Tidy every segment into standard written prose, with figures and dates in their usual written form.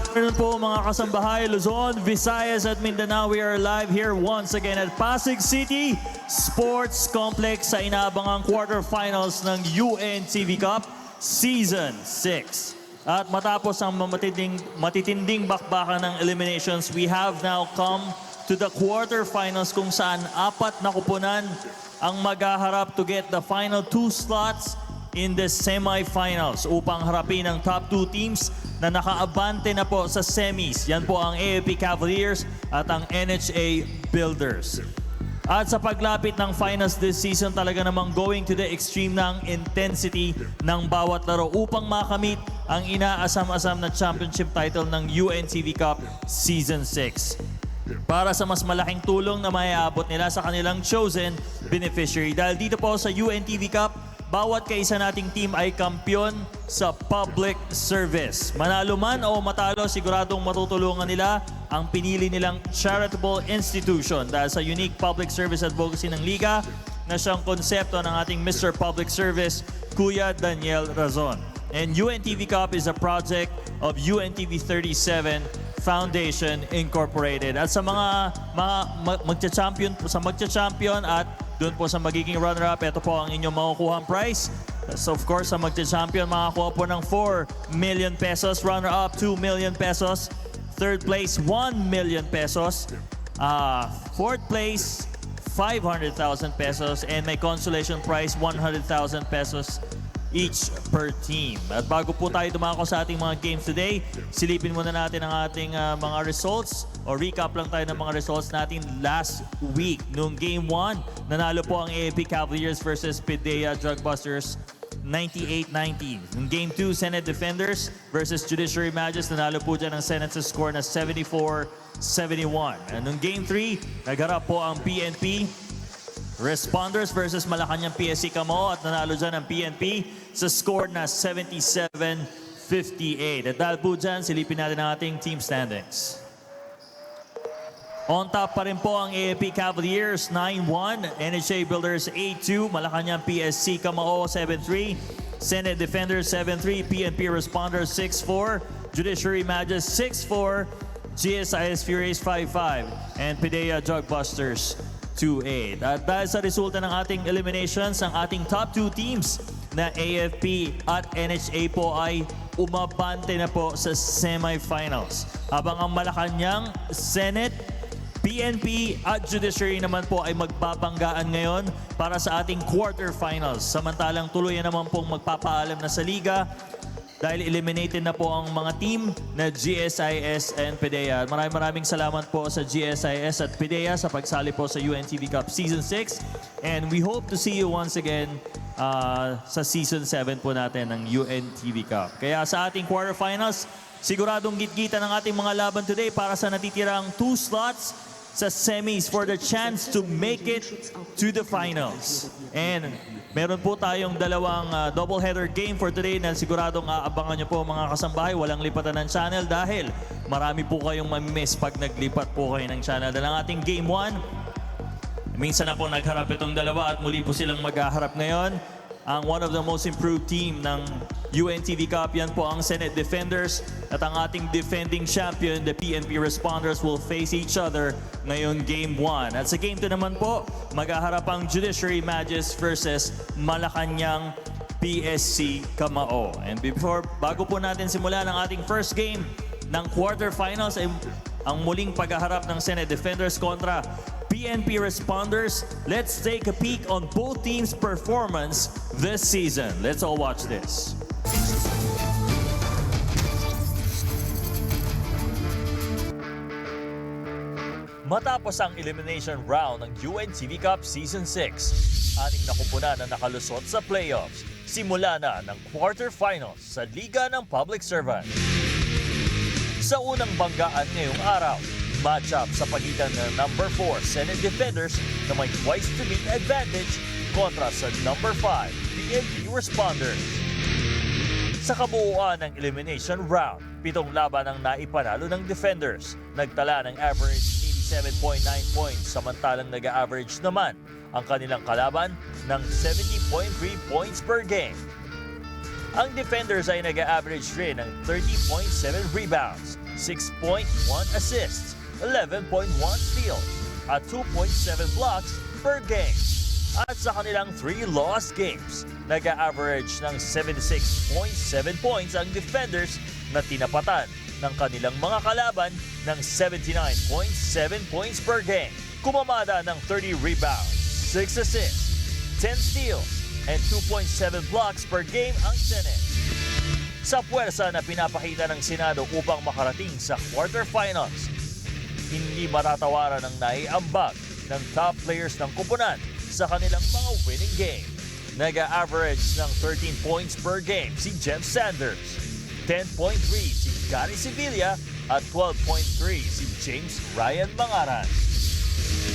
afternoon po mga kasambahay, Luzon, Visayas at Mindanao. We are live here once again at Pasig City Sports Complex sa inaabangang quarterfinals ng UNTV CUP Season 6. At matapos ang matitinding bakbakan ng eliminations, we have now come to the quarterfinals kung saan apat na kupunan ang maghaharap to get the final 2 slots in the semifinals upang harapin ang top 2 teams na nakaabante na po sa semis. Yan po ang AFP Cavaliers at ang NHA Builders. At sa paglapit ng finals this season, talaga namang going to the extreme ng intensity ng bawat laro upang makamit ang inaasam-asam na championship title ng UNTV CUP Season 6. Para sa mas malaking tulong na maiabot nila sa kanilang chosen beneficiary. Dahil dito po sa UNTV CUP, bawat kaisa nating team ay kampiyon sa public service. Manalo man o matalo, siguradong matutulungan nila ang pinili nilang charitable institution dahil sa unique public service advocacy ng Liga na siyang konsepto ng ating Mr. Public Service, Kuya Daniel Razon. And UNTV CUP is a project of UNTV 37 Foundation Incorporated. At sa mga magcha-champion at doon po sa magiging runner-up, ito po ang inyong makukuhang prize. So of course, sa magcha-champion, makakuha po ng 4 million pesos. Runner-up, 2 million pesos. Third place, 1 million pesos. Fourth place, 500,000 pesos. And may consolation prize, 100,000 pesos each per team. At bago po tayo dumako sa ating mga games today, silipin muna natin ang ating mga results o recap lang tayo ng mga results natin last week. Noong Game 1, nanalo po ang AFP Cavaliers versus PDEA Drugbusters 98-90. Noong Game 2, Senate Defenders versus Judiciary Magus, nanalo po dyan ang Senate sa score na 74-71. And noong Game 3, nagharap po ang PNP Responders versus Malacanang PSC Camo at nanalo dyan ang PNP sa score na 77-58. At dahil po dyan, silipin natin ang ating team standings. On top pa rin po ang AFP Cavaliers 9-1, NHA Builders 8-2, Malacanang PSC Camo 7-3, Senate Defenders 7-3, PNP Responders 6-4, Judiciary Magus 6-4, GSIS Furies 5-5, and PDEA Drugbusters 2-8. At dahil sa resulta ng ating eliminations, ang ating top 2 teams na AFP at NHA po ay umabante na po sa semifinals. Habang ang Malacanang, Senate, PNP at Judiciary naman po ay magbabanggaan ngayon para sa ating quarterfinals. Samantalang tuluyan naman pong magpapaalam na sa Liga dahil eliminated na po ang mga team na GSIS and PDEA. Maraming salamat po sa GSIS at PDEA sa pagsali po sa UNTV CUP Season 6. And we hope to see you once again sa Season 7 po natin ng UNTV CUP. Kaya sa ating quarterfinals, siguradong gitgitan ng ating mga laban today para sa natitirang 2 slots sa semis for the chance to make it to the finals. And meron po tayong dalawang doubleheader game for today na siguradong aabangan nyo po mga kasambahay. Walang lipatan ng channel dahil marami po kayong mamimiss pag naglipat po kayo ng channel. Dahil ang ating Game 1, minsan na po nagharap itong dalawa at muli po silang maghaharap ngayon. Ang one of the most improved team ng UNTV CUP, yan po ang Senate Defenders. At ang ating defending champion, the PNP Responders, will face each other ngayon Game 1. At sa Game 2 naman po, maghaharap ang Judiciary Magus versus Malacanang PSC Camo. And bago po natin simulan ang ating first game ng quarterfinals, ay ang muling paghaharap ng Senate Defenders kontra PNP Responders. Let's take a peek on both teams' performance this season. Let's all watch this. Matapos ang elimination round ng UNTV CUP Season 6, ating nakupunan na nakalusot sa playoffs. Simula na ng quarterfinals sa Liga ng Public Servant. Sa unang banggaan ngayong araw, matchup sa pagitan ng number 4 Senate Defenders na may twice to meet advantage kontra sa number 5 PNP Responders. Sa kabuuan ng elimination round, 7 laban ang naipanalo ng Defenders. Nagtala ng average 87.9 points, samantalang nag-average naman ang kanilang kalaban ng 70.3 points per game. Ang defenders ay nag-average rin ng 30.7 rebounds, 6.1 assists, 11.1 steals, at 2.7 blocks per game. At sa kanilang 3 lost games, nag-average ng 76.7 points ang defenders na tinapatan ng kanilang mga kalaban ng 79.7 points per game. Kumamada ng 30 rebounds, 6 assists, 10 steals, and 2.7 blocks per game ang Senate. Sa puwersa na pinapakita ng Senado upang makarating sa quarterfinals, hindi matatawaran ang naiambag ng top players ng kupunan sa kanilang mga winning game. Nag-average ng 13 points per game si Jeff Sanders, 10.3 si Gary Sevilla at 12.3 si James Ryan Mangaran.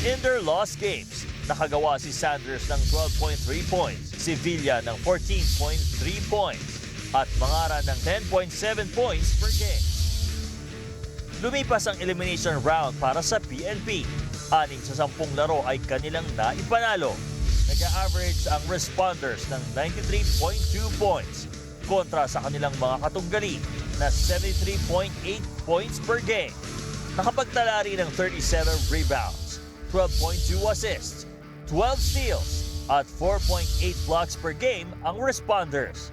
In their lost games, nakagawa si Sanders ng 12.3 points, Sevilla ng 14.3 points, at Mangaran ng 10.7 points per game. Lumipas ang elimination round para sa PNP. 6 sa 10 laro ay kanilang naipanalo. Nag-average ang responders ng 93.2 points kontra sa kanilang mga katunggali na 73.8 points per game. Nakapagtala rin ng 37 rebounds, 12.2 assists, 12 steals, at 4.8 blocks per game ang responders.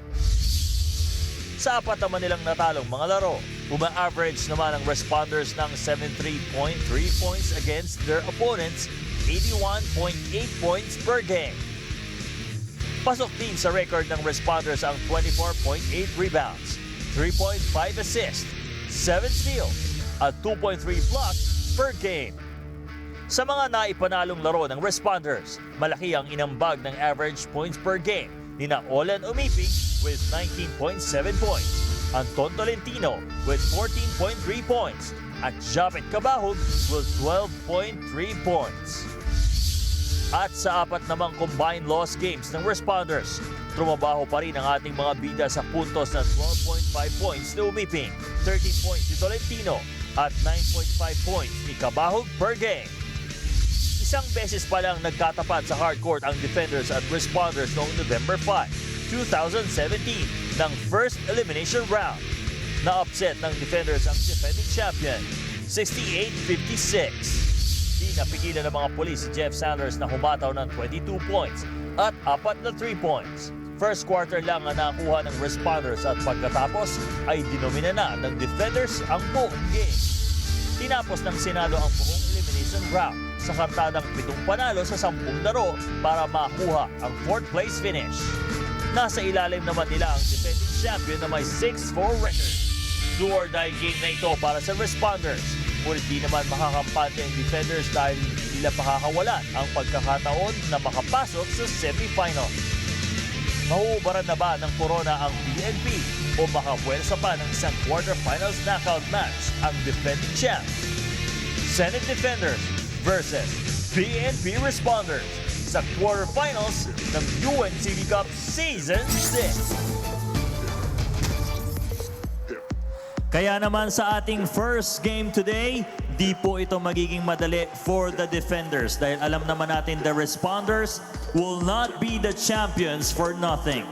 Sa 4 naman nilang natalong mga laro, uma-average naman ang responders ng 73.3 points against their opponents, 81.8 points per game. Pasok din sa record ng responders ang 24.8 rebounds, 3.5 assists, 7 steals, at 2.3 blocks per game. Sa mga naipanalong laro ng responders, malaki ang inambag ng average points per game nina Olen Umipig with 19.7 points, Anton Tolentino with 14.3 points, at Japet Cabahug with 12.3 points. At sa 4 namang combined loss games ng responders, trumabaho pa rin ang ating mga bida sa puntos na 12.5 points ni Umiping, 13 points ni Tolentino, at 9.5 points ni Cabahug per game. Isang beses pa lang nagkatapat sa hardcourt ang defenders at responders noong November 5, 2017 ng first elimination round. Na-upset ng defenders ang defending champion, 68-56. Di napigilan ng mga pulis si Jeff Sanders na humataw ng 22 points at 4 na 3 points. First quarter lang ang nakuha ng responders at pagkatapos ay dinomina na ng defenders ang buong game. Tinapos ng Senado ang buong elimination round sa kartadang 7 panalo sa 10 laro para makuha ang 4th place finish. Nasa ilalim naman nila ang defending champion na may 6-4 record. Do or die game na ito para sa responders. Ngunit di naman makakampante ang defenders dahil hindi nila pakakawalan ang pagkakataon na makapasok sa semifinals. Mahuubaran na ba ng corona ang PNP o makapuwersa pa ng isang quarterfinals knockout match ang defending champ? Senate Defenders versus PNP Responders sa quarterfinals ng UNTV CUP Season 6. Kaya naman sa ating first game today, di po ito magiging madali for the defenders dahil alam naman natin the responders will not be the champions for nothing.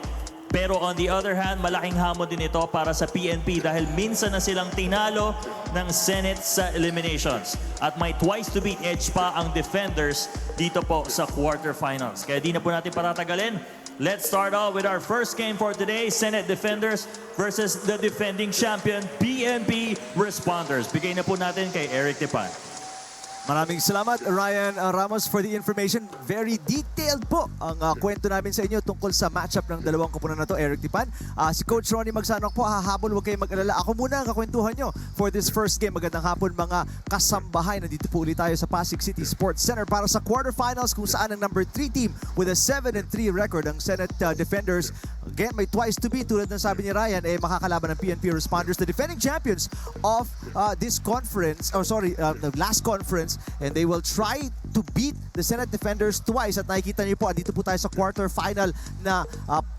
Pero on the other hand, malaking hamon din ito para sa PNP dahil minsan na silang tinalo ng Senate sa eliminations. At may twice to beat edge pa ang defenders dito po sa quarterfinals. Kaya di na po natin patatagalin. Let's start off with our first game for today, Senate Defenders versus the defending champion, PNP Responders. Bigay na po natin kay Eric Tepan. Maraming salamat, Ryan Ramos, for the information. Very detailed po ang kwento namin sa inyo tungkol sa matchup ng dalawang koponan na to, Eric Tipan. Si Coach Ronnie Magsanok po, hahabol, huwag kayong mag-alala. Ako muna ang kakwentuhan nyo for this first game. Magandang hapon mga kasambahay. Nandito po ulit tayo sa Pasig City Sports Center para sa quarterfinals kung saan ang number 3 team with a 7-3 record, ang Senate Defenders. Again, may twice to beat. Tulad ng sabi ni Ryan, makakalaban ng PNP Responders, the defending champions of this conference, the last conference, and they will try to beat the Senate Defenders twice. At nakikita niyo po, andito po tayo sa quarterfinal na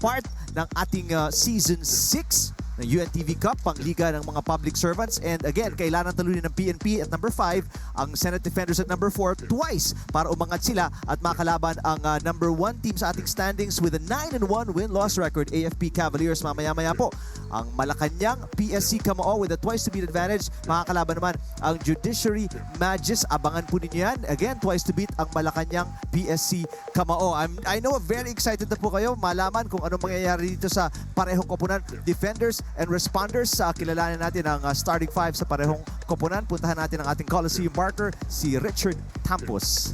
part ng ating Season 6 ng UNTV Cup, pangliga ng mga public servants. And again, kailangan talunin ng PNP at number 5, ang Senate Defenders at number 4 twice para umangat sila at makalaban ang number 1 team sa ating standings with a 9-1 win-loss record, AFP Cavaliers. Mamaya-maya po, ang Malacanang PSC Camao with a twice to beat advantage. Makakalaban naman ang Judiciary Magis. Abangan po ninyo yan. Again, twice to beat ang Malacanang PSC Camao. I know very excited na po kayo malaman kung anong mangyayari dito sa parehong koponan. Defenders and responders. Kilalanin natin ang starting 5 sa parehong koponan. Puntahan natin ang ating Coliseum marker, si Richard Tampos.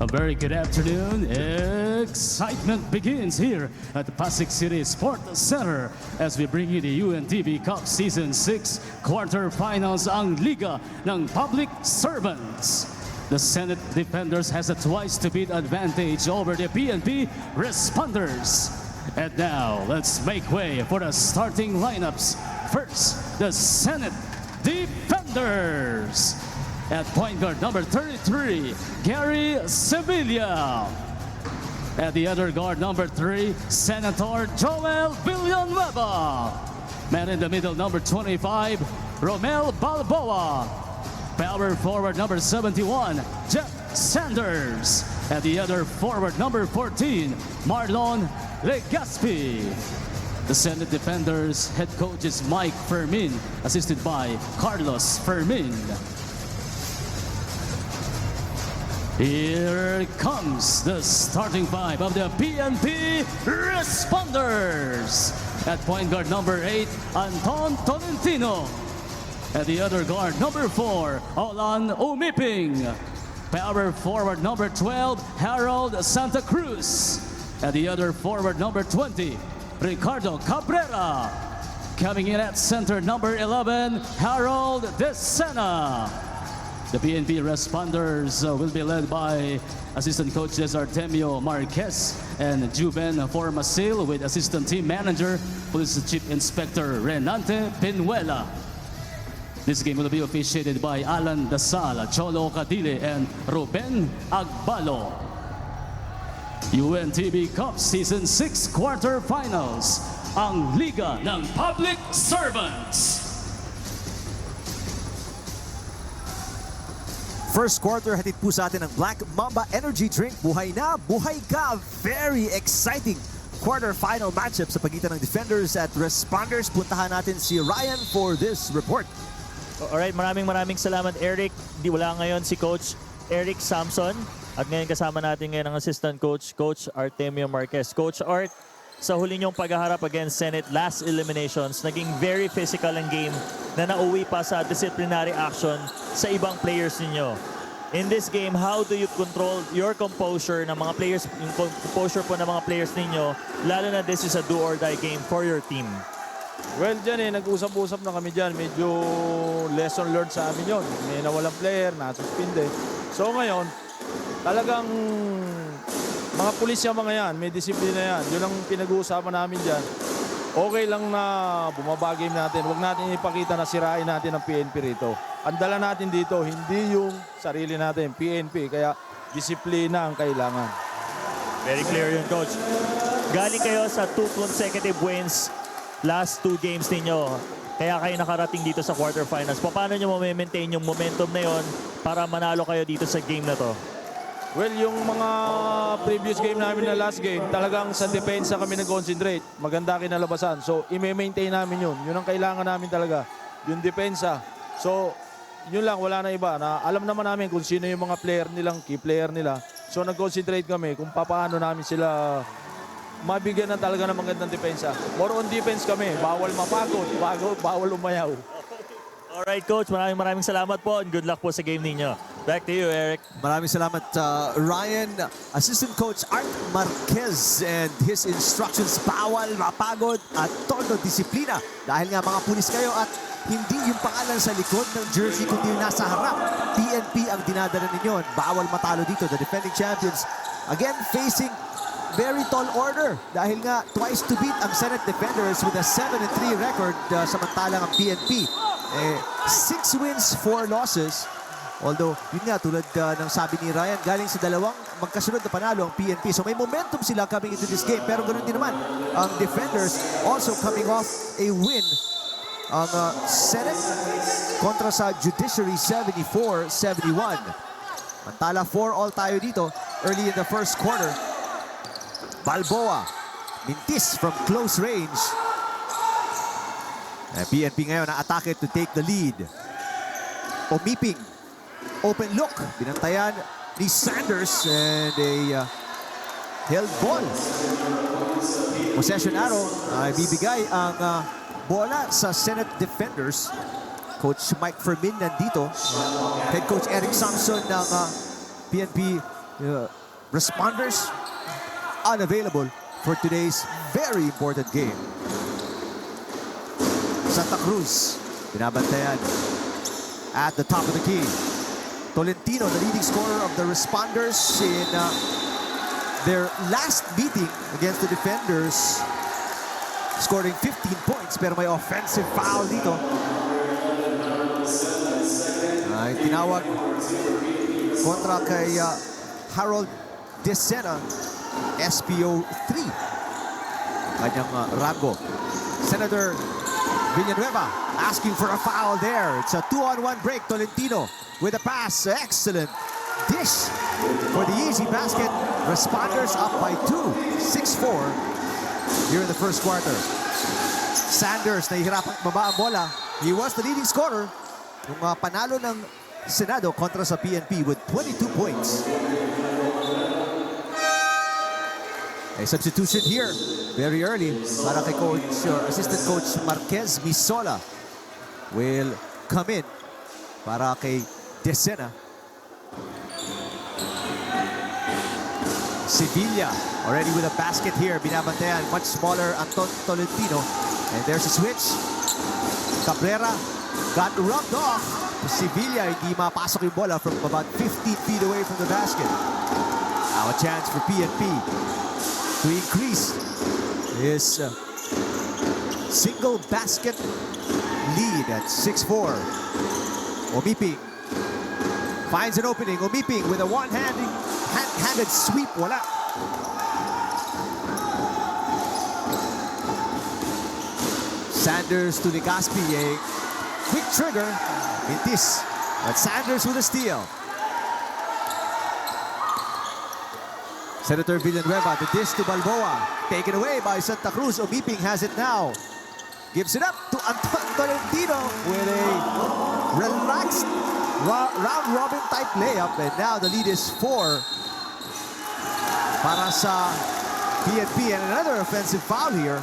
A very good afternoon. Excitement begins here at the Pasig City Sports Center as we bring you the UNTV CUP Season 6 quarterfinals ang Liga ng Public Servants. The Senate Defenders has a twice to beat advantage over the PNP Responders. And now, let's make way for the starting lineups. First, the Senate Defenders. At point guard number 33, Gary Sevilla. At the other guard number 3, Senator Joel Villanueva. Man in the middle number 25, Romel Balboa. Power forward number 71, Jeff Sanders. At the other forward number 14, Marlon Legaspi. The Senate Defenders head coach is Mike Fermin, assisted by Carlos Fermin. Here comes the starting 5 of the PNP Responders. At point guard number 8, Anton Tolentino. At the other guard number 4, Olan Umiping. Power forward number 12, Harold Santa Cruz. At the other forward number 20, Ricardo Cabrera. Coming in at center number 11, Harold Desena. The PNP Responders will be led by assistant coaches Artemio Marquez and Juven Formasil with assistant team manager, Police Chief Inspector Renante Pinuela. This game will be officiated by Alan Dasal, Cholo Cadile, and Ruben Agbalo. UNTV CUP Season 6 quarterfinals, ang Liga ng Public Servants. First quarter, hatid po sa atin ang Black Mamba Energy Drink. Buhay na, buhay ka! Very exciting quarterfinal matchup sa pagitan ng Defenders at Responders. Puntahan natin si Ryan for this report. Alright, maraming salamat, Eric. Wala ngayon si Coach Eric Samson. At ngayon kasama natin ngayon ang assistant coach, Coach Artemio Marquez. Coach Art, sa huli niyong paghaharap against Senate last eliminations, naging very physical ang game na nauwi pa sa disciplinary action sa ibang players ninyo. In this game, how do you control your composure ng mga players, yung composure po ng mga players ninyo, lalo na this is a do-or-die game for your team? Well, dyan nag-usap-usap na kami dyan. Medyo lesson learned sa amin yun. May nawalang player, nasuspinde. So ngayon, talagang mga pulis yung mga yan, may disiplina yan. Yun ang pinag-uusapan namin dyan. Okay lang na bumaba game natin. Huwag natin ipakita na sirain natin ang PNP rito. Ang dala natin dito, hindi yung sarili natin, PNP. Kaya disiplina ang kailangan. Very clear yun, Coach. Galing kayo sa 2 consecutive wins last 2 games ninyo. Kaya kayo nakarating dito sa quarterfinals. Paano nyo ma-maintain yung momentum na yon para manalo kayo dito sa game na to? Well, yung mga previous game namin na last game, talagang sa depensa kami nag-concentrate. Maganda kinalabasan. So, i-maintain namin yun. Yun ang kailangan namin talaga. Yung depensa. So, yun lang, wala na iba. Na alam naman namin kung sino yung mga player nilang, key player nila. So, nag-concentrate kami kung paano namin sila mabigyan ng talaga ng magandang depensa. More on defense kami. Bawal mapagod, bawal umayaw. Alright, Coach. Maraming salamat po and good luck po sa game ninyo. Back to you, Eric. Maraming salamat, Ryan. Assistant Coach Art Marquez and his instructions, bawal mapagod at todo disiplina. Dahil nga mga pulis kayo at hindi yung pangalan sa likod ng jersey kundi yung nasa harap. PNP ang dinadala ninyo. Bawal matalo dito. The defending champions again facing very tall order dahil nga twice to beat ang Senate Defenders with a 7-3 record, samantalang ang PNP 6 wins, 4 losses. Although, yun nga, tulad ng sabi ni Ryan, galing sa dalawang magkasunod na panalo ang PNP. So may momentum sila coming into this game. Pero ganoon din naman, ang defenders also coming off a win. Ang Senate kontra sa Judiciary 74-71. Mantala 4-all tayo dito early in the first quarter. Balboa, mintis from close range. PNP ngayon na-atake to take the lead. Omiping, open look. Binantayan ni Sanders and a held ball. Possession arrow ay bibigay ang bola sa Senate defenders. Coach Mike Fermin nandito. Head coach Eric Samson ng PNP responders unavailable for today's very important game. Santa Cruz, binabantayan at the top of the key. Tolentino, the leading scorer of the responders in their last meeting against the defenders, scoring 15 points pero may offensive foul dito. Ay tinawag kontra kay Harold Desena, SPO 3. Kanyang rango. Senator Villanueva asking for a foul there. It's a 2-on-1 break. Tolentino with a pass. Excellent dish for the easy basket. Responders up by 2, 6-4 here in the first quarter. Sanders nahihirapan baba ang bola. He was the leading scorer nung panalo ng Senado kontra sa PNP with 22 points. A substitution here very early para kay assistant coach Marquez Misola will come in para kay Desena. Sevilla already with a basket here. Binabantayan, much smaller Anton Tolentino. And there's a switch. Cabrera got rubbed off. Sevilla hindi mapasok yung bola from about 15 feet away from the basket. Now a chance for PNP to increase his single basket lead at 6-4. Omiping finds an opening. Omiping with a one-handed sweep. Wala. Sanders to Legaspi. A quick trigger. Mintis. But Sanders with a steal. Senator Villanueva, the dish to Balboa. Taken away by Santa Cruz. Omiping has it now. Gives it up to Anton Tolentino with a relaxed round-robin type layup. And now the lead is 4 para sa PNP. And another offensive foul here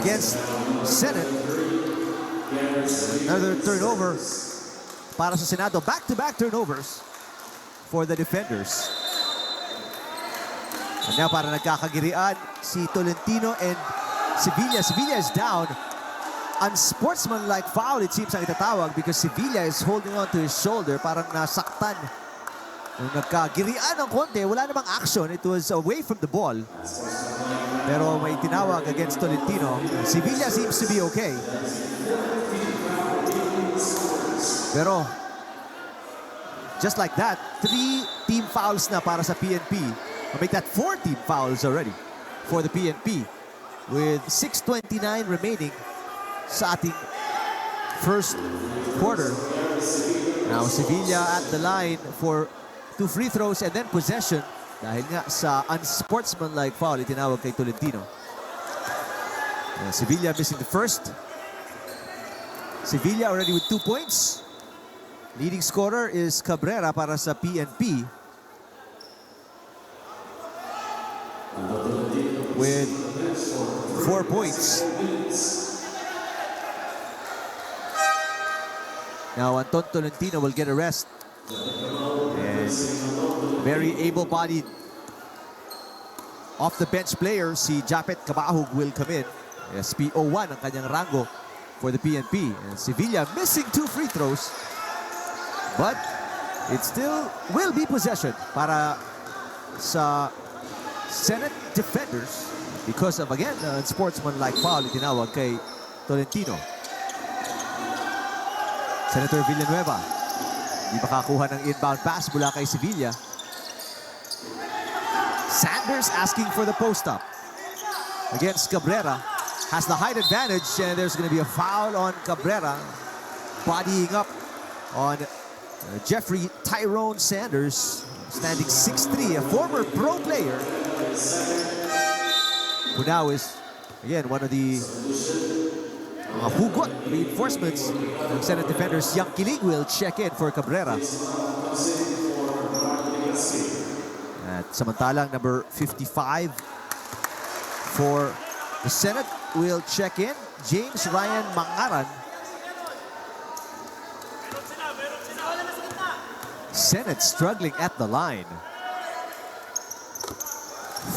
against Senate. Another turnover para sa Senado. Back-to-back turnovers for the defenders. And now para nagkakagirian si Tolentino and Sevilla. Sevilla is down. Unsportsmanlike foul, it seems ang itatawag because Sevilla is holding on to his shoulder. Parang nasaktan. Nung nagkagirian ng konti, wala namang action. It was away from the ball. Pero may tinawag against Tolentino. Sevilla seems to be okay. Pero, just like that, 3 team fouls na para sa PNP. I'll make that 4 team fouls already for the PNP with 6:29 remaining sa ating first quarter. Now, Sevilla at the line for 2 free throws and then possession dahil nga sa unsportsmanlike foul itinawag kay Tolentino. Sevilla missing the first. Sevilla already with 2 points. Leading scorer is Cabrera para sa PNP with 4 points. Now Anton Tolentino will get a rest. And very able-bodied off-the-bench player si Japet Cabahug will come in. SPO1 ang kanyang rango for the PNP. And Sevilla missing 2 free throws. But it still will be possession para sa Senate defenders because of, again, unsportsmanlike foul itinawag kay Tolentino. Senator Villanueva Di makakuha ng inbound pass mula kay Sevilla. Sanders asking for the post-up against Cabrera. Has the height advantage, and there's going to be a foul on Cabrera. Bodying up on Jeffrey Tyrone Sanders, standing 6'3", a former pro player, who now is, again, one of the hugot reinforcements ng Senate defenders. Yang Kiling will check in for Cabrera. At samantalang number 55 for the Senate will check in, James Ryan Mangaran. Senate struggling at the line.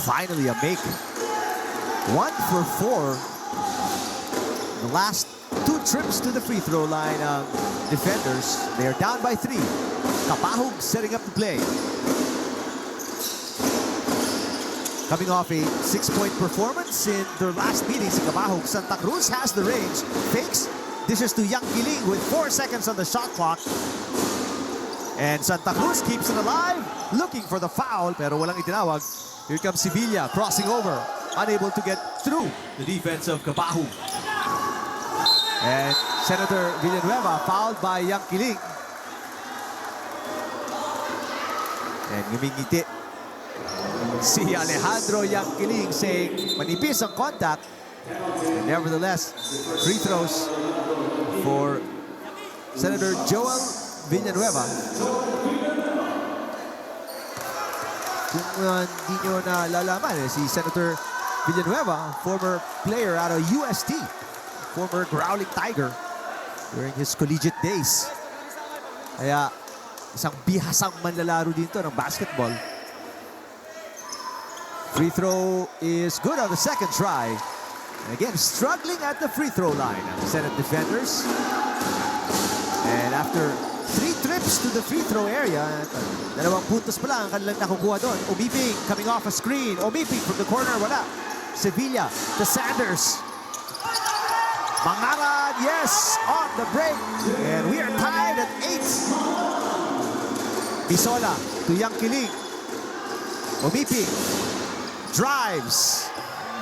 Finally a make. 1 for 4. The last 2 trips to the free throw line of defenders. They are down by 3. Kapahog setting up the play. Coming off a 6-point performance in their last meeting, si Kapahog. Santa Cruz has the range. Fakes. Dishes to Yang Kiling with 4 seconds on the shot clock. And Santa Cruz keeps it alive, looking for the foul, pero walang itinawag. Here comes Sevilla, crossing over, unable to get through the defense of Kapahog. And Senator Villanueva fouled by Yang Kiling. And ngumingiti si Alejandro Yang Kiling, saying manipis ang contact. And nevertheless, free throws for Senator Joel Villanueva. Kung hindi nyo nalalaman, si Senator Villanueva, former player out of UST, former Growling Tiger during his collegiate days. Kaya isang bihasang manlalaro dito ng basketball. Free throw is good on the second try. And again, struggling at the free throw line, Senate defenders. And after 3 trips to the free throw area, 2 puntos pa lang ang kanilang nakukuha doon. Umiping coming off a screen. Umiping from the corner, wala. Sevilla to Sanders. Mangaran, yes, on the break. And we are tied at 8. Bisola to Yang Kiling. Umiping drives.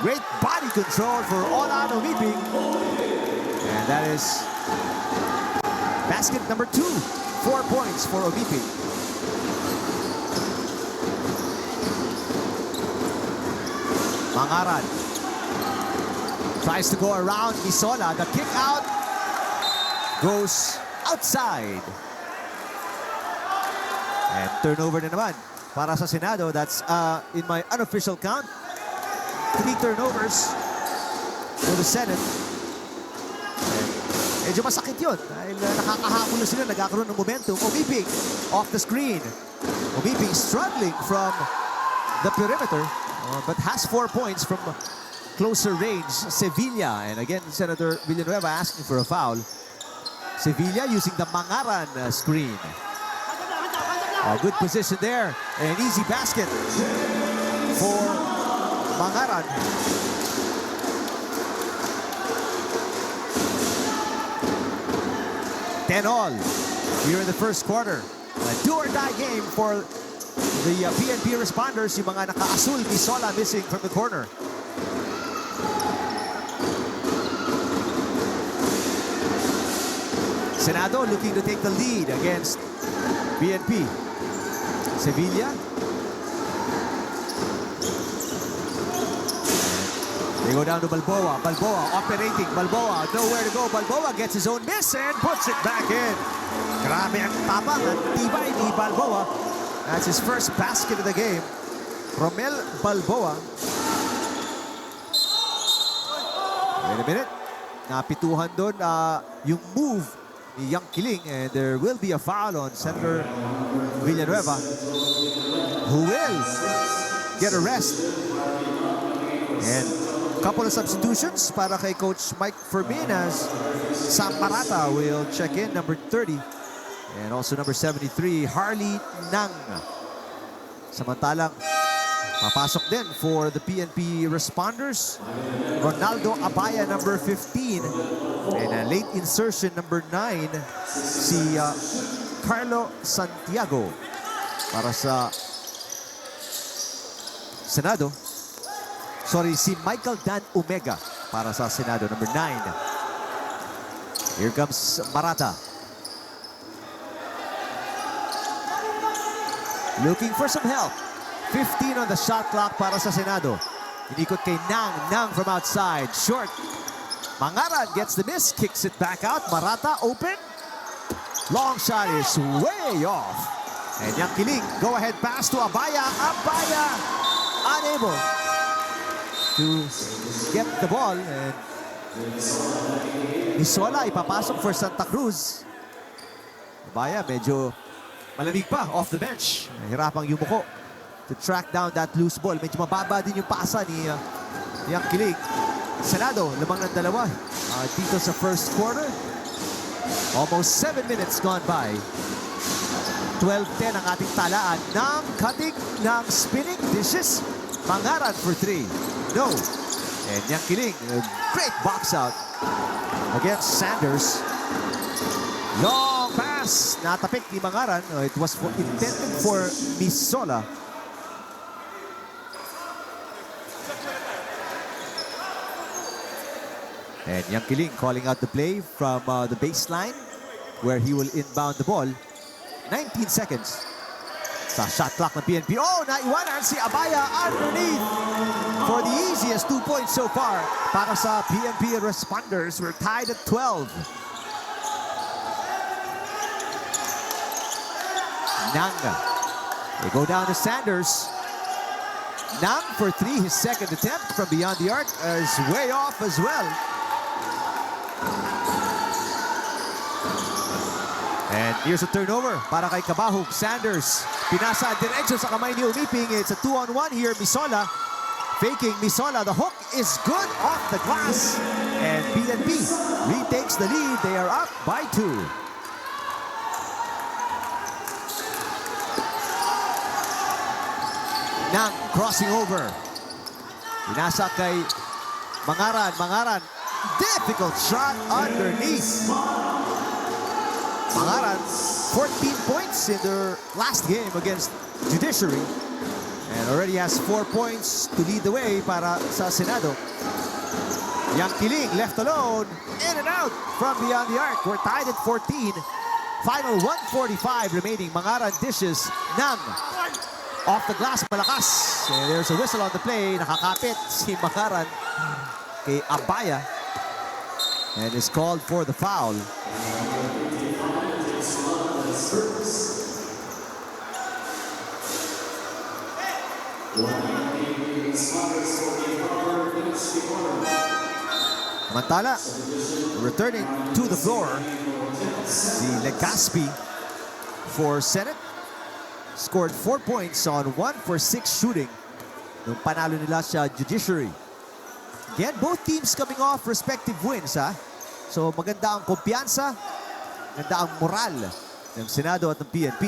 Great body control for Olan Umiping. And that is basket number 2. 4 points for Umiping. Mangaran tries to go around Bisola. The kick out goes outside. And turnover na naman para sa Senado. That's in my unofficial count. 3 turnovers for the Senate. Medyo masakit yun dahil nakakahabol na sila, nagkakaroon ng momentum. Umiping off the screen. Umiping struggling from the perimeter, but has 4 points from closer range. Sevilla, and again, Senator Villanueva asking for a foul. Sevilla using the Mangaran screen. Good position there. An easy basket for Mangaran. 10-all here in the first quarter. A do-or-die game for the PNP responders. Yung mga naka-asul, Bisola missing from the corner. Senado looking to take the lead against PNP. Sevilla. They go down to Balboa. Balboa operating. Balboa nowhere to go. Balboa gets his own miss and puts it back in. Grabe ang tapang at tibay ni Balboa. That's his first basket of the game. Romel Balboa. Wait a minute. Napituhan doon yung move ni Yang Kiling, and there will be a foul on Senator Villanueva, who will get a rest. And couple of substitutions para kay Coach Mike Fermin, as Sam Marata will check in, number 30. And also number 73, Harley Nang. Samantalang, papasok din for the PNP responders, Ronaldo Abaya, number 15. And a late insertion, number 9, si Carlo Santiago para sa Senado. Sorry, si Michael Dan Omega para sa Senado, number 9. Here comes Marata. Looking for some help. 15 on the shot clock para sa Senado. Inikot kay Nang. Nang from outside. Short. Mangaran gets the miss. Kicks it back out. Marata open. Long shot is way off. And Yang Kiling, go-ahead pass to Abaya. Abaya unable to get the ball. And Misola ipapasok for Santa Cruz. Abaya medyo malamig pa off the bench. Hirapang yumuko to track down that loose ball. Medyo mababa din yung pasa ni Yang Kiling. Senado, lamang ng dalawa dito sa first quarter. Almost 7 minutes gone by. 12-10 ang ating talaan ng cutting, ng spinning dishes. Mangaran for 3. No. And Yang Kiling, a great box out against Sanders. Long pass. Natapik ni Mangaran. It was intended for Misola. And Yang Kiling calling out the play from the baseline where he will inbound the ball. 19 seconds. Sa shot clock ng PNP. Oh, naiwanan si Abaya underneath for the easiest 2 points so far para sa PNP responders. We're tied at 12. Nang. They go down to Sanders. Nang for 3, his second attempt from beyond the arc is way off as well. And here's a turnover para kay Kabahog. Sanders, pinasa diretso sa kamay ni Umiping. It's a 2-on-1 here. Misola, faking Misola. The hook is good off the glass. And PNP retakes the lead. They are up by 2. Nang crossing over. Pinasa kay Mangaran. Mangaran, difficult shot underneath. Mangaran, 14 points in their last game against Judiciary. And already has 4 points to lead the way para sa Senado. Yang Kiling left alone. In and out from beyond the arc. We're tied at 14. Final 1:45 remaining. Mangaran dishes. Nang off the glass, malakas. And there's a whistle on the play. Nakakapit si Mangaran kay Abaya. And is called for the foul. Mantala, returning to the floor, the Legaspi for Senate. Scored 4 points on 1 for 6 shooting nung panalo nila sa Judiciary. Again, both teams coming off respective wins, ha? So maganda ang kumpiyansa, maganda ang moral ng Senado at ng PNP.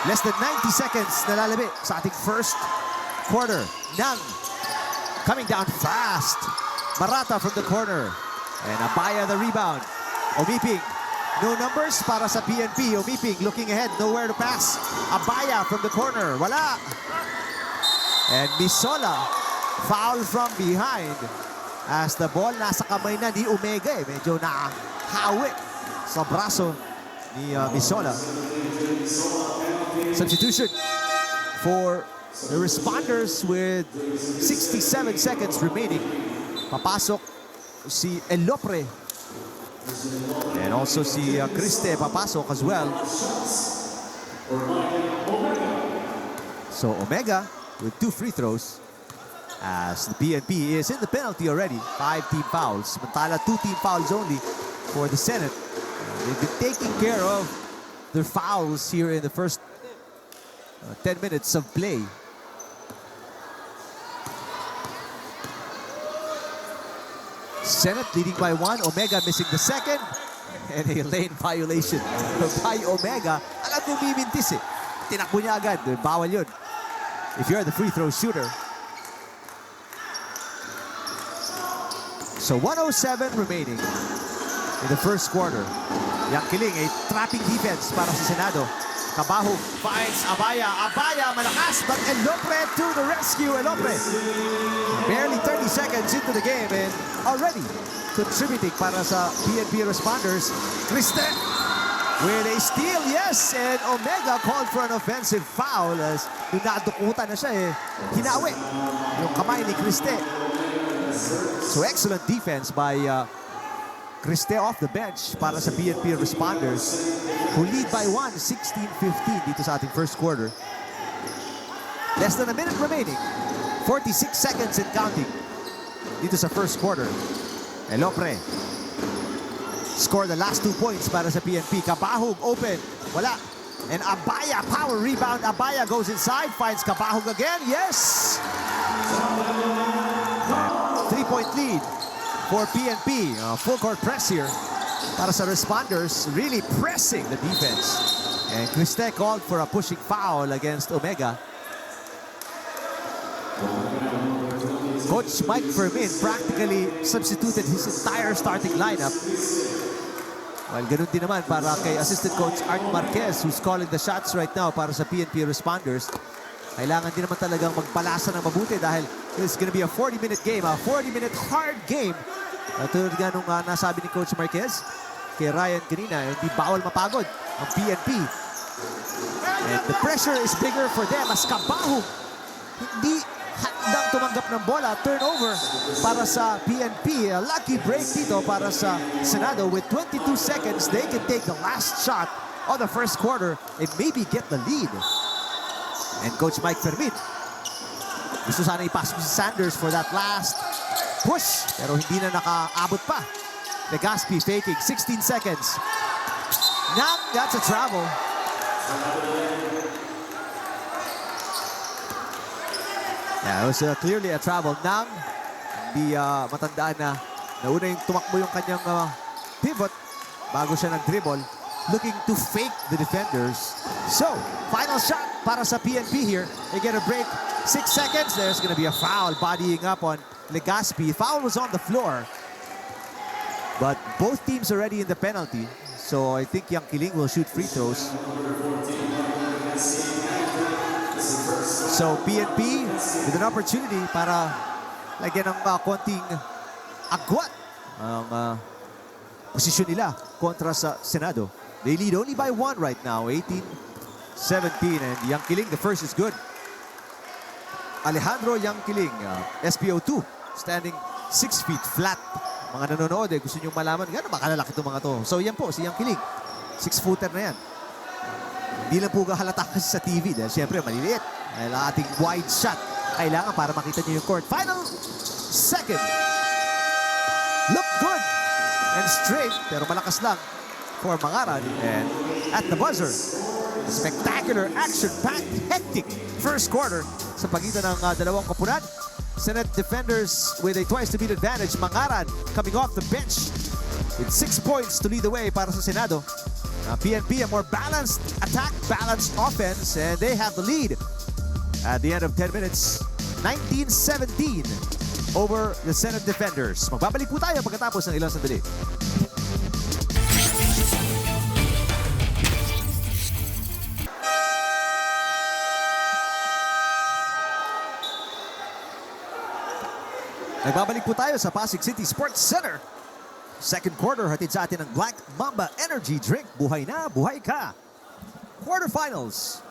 Less than 90 seconds nalalabi sa ating first quarter. Nang coming down fast. Marata from the corner. And Abaya the rebound. Omiping. No numbers para sa PNP. Omiping looking ahead. Nowhere to pass. Abaya from the corner. Wala. And Misola foul from behind. As the ball nasa kamay na ni Omega. Medyo nakahawi sa braso ni Misola. Substitution for the responders with 67 seconds remaining. Papasok si Elopre. And also si Criste papasok as well. So Omega with 2 free throws as the PNP is in the penalty already. 5 team fouls. Mantala 2 team fouls only for the Senate. They've been taking care of their fouls here in the first 10 minutes of play. Senate leading by 1. Omega missing the second. And a lane violation by Omega. Alam mo, mimintis eh. Tinakbo niya agad. Bawal yun. If you're the free throw shooter. So 107 remaining in the first quarter. Yang Kiling, a trapping defense para sa Senado. Cabahug finds Abaya. Abaya malakas, but Elopre to the rescue. Elopre barely 30 seconds into the game and already contributing para sa PNP responders. Criste with a steal, yes, and Omega called for an offensive foul as yung nadukutan na siya hinawi yung kamay ni Criste. So excellent defense by Criste off the bench para sa PNP responders who lead by 1, 16-15 dito sa ating first quarter. Less than a minute remaining. 46 seconds and counting dito sa first quarter. Elopre score the last 2 points para sa PNP. Cabahug open. Wala. And Abaya, power rebound. Abaya goes inside, finds Cabahug again. Yes! 3-point lead for PNP. Full court press here para sa responders, really pressing the defense. And Criste called for a pushing foul against Omega. Coach Mike Fermin practically substituted his entire starting lineup. Well, ganun din naman para kay assistant coach Art Marquez, who's calling the shots right now para sa PNP responders. Kailangan din naman talagang magpalasa ng mabuti dahil it's gonna be a 40-minute game, a 40-minute hard game. Tulad nga nung nasabi ni Coach Marquez kay Ryan kanina, hindi bawal mapagod ang PNP. And the pressure is bigger for them as Cabahug hindi handang tumanggap ng bola. Turnover para sa PNP. A lucky break dito para sa Senado. With 22 seconds, they can take the last shot of the first quarter and maybe get the lead. And Coach Mike Fermin gusto sana ipasok si Sanders for that last push, pero hindi na nakaabot pa. Legaspi faking, 16 seconds. Nang, that's a travel. Yeah, it was clearly a travel. Nang, hindi matandaan na nauna yung tumakbo yung kanyang pivot bago siya nag-dribble, looking to fake the defenders. So, final shot para sa PNP here. They get a break. 6 seconds. There's going to be a foul bodying up on Legaspi. Foul was on the floor. But both teams already in the penalty. So I think Yang Kiling will shoot free throws. So PNP with an opportunity para lagyan ng konting agwat ang posisyon nila kontra sa Senado. They lead only by 1 right now, 18-17. And Yang Kiling, the first is good. Alejandro Yang Kiling, SPO2, standing 6 feet flat. Mga nanonood gusto nyo malaman gano'n ba kalalaki itong mga to. So yan po, si Yang Kiling, 6-footer na yan. Hindi lang po halata kasi sa TV dahil siyempre maliliit. Dahil ating wide shot kailangan para makita nyo yung court. Final second. Look good and straight, pero malakas lang for Mangaran. And at the buzzer, spectacular, action-packed, hectic first quarter sa pagitan ng dalawang koponan. Senate defenders with a twice-to-beat advantage. Mangaran coming off the bench with 6 points to lead the way para sa Senado. PNP, a more balanced attack, balanced offense, and they have the lead at the end of 10 minutes. 19-17 over the Senate defenders. Magbabalik po tayo pagkatapos ng ilang sandali. Nagbabalik po tayo sa Pasig City Sports Center. Second quarter, hatid sa atin ng Black Mamba Energy Drink. Buhay na, buhay ka. Quarterfinals.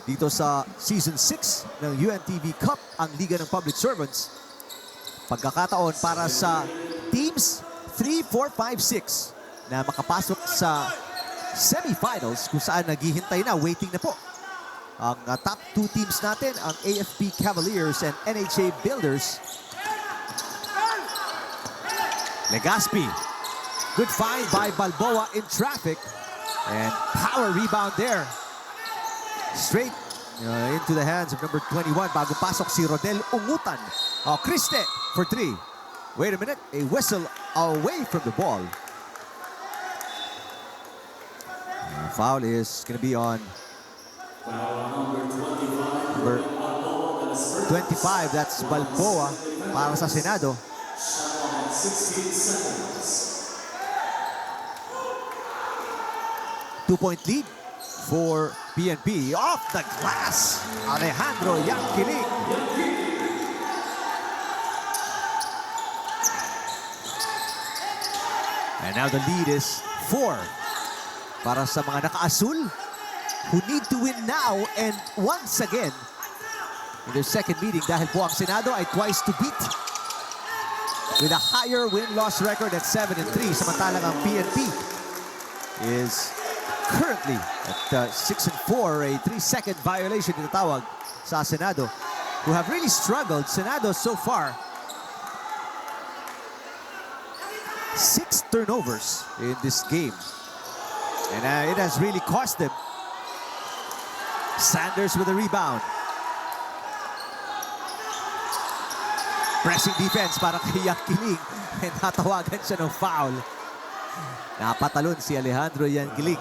Dito sa Season 6 ng UNTV CUP, ang Liga ng Public Servants. Pagkakataon para sa Teams 3, 4, 5, 6 na makapasok sa semifinals kung saan naghihintay na, waiting na po. Ang top 2 teams natin, ang AFP Cavaliers and NHA Builders. Legaspi, good find by Balboa in traffic, and power rebound there. Straight into the hands of number 21. Bagong pasok si Rodel Ungutan. Criste for 3. Wait a minute, a whistle away from the ball. Foul is going to be on number 25. That's Balboa para sa Senado. 2-point lead for PNP. Off the glass, Alejandro Yanquiling. And now the lead is 4 para sa mga naka-asul who need to win now and once again in their second meeting dahil po ang Senado ay twice to beat with a higher win-loss record at 7-3. Samantalang ang PNP is currently at 6-4, a 3-second violation tinatawag sa Senado, who have really struggled. Senado so far, 6 turnovers in this game. And it has really cost them. Sanders with a rebound. Pressing defense para kay Yanquiling. And natawagan siya ng foul. Napatalon si Alejandro Yanquiling.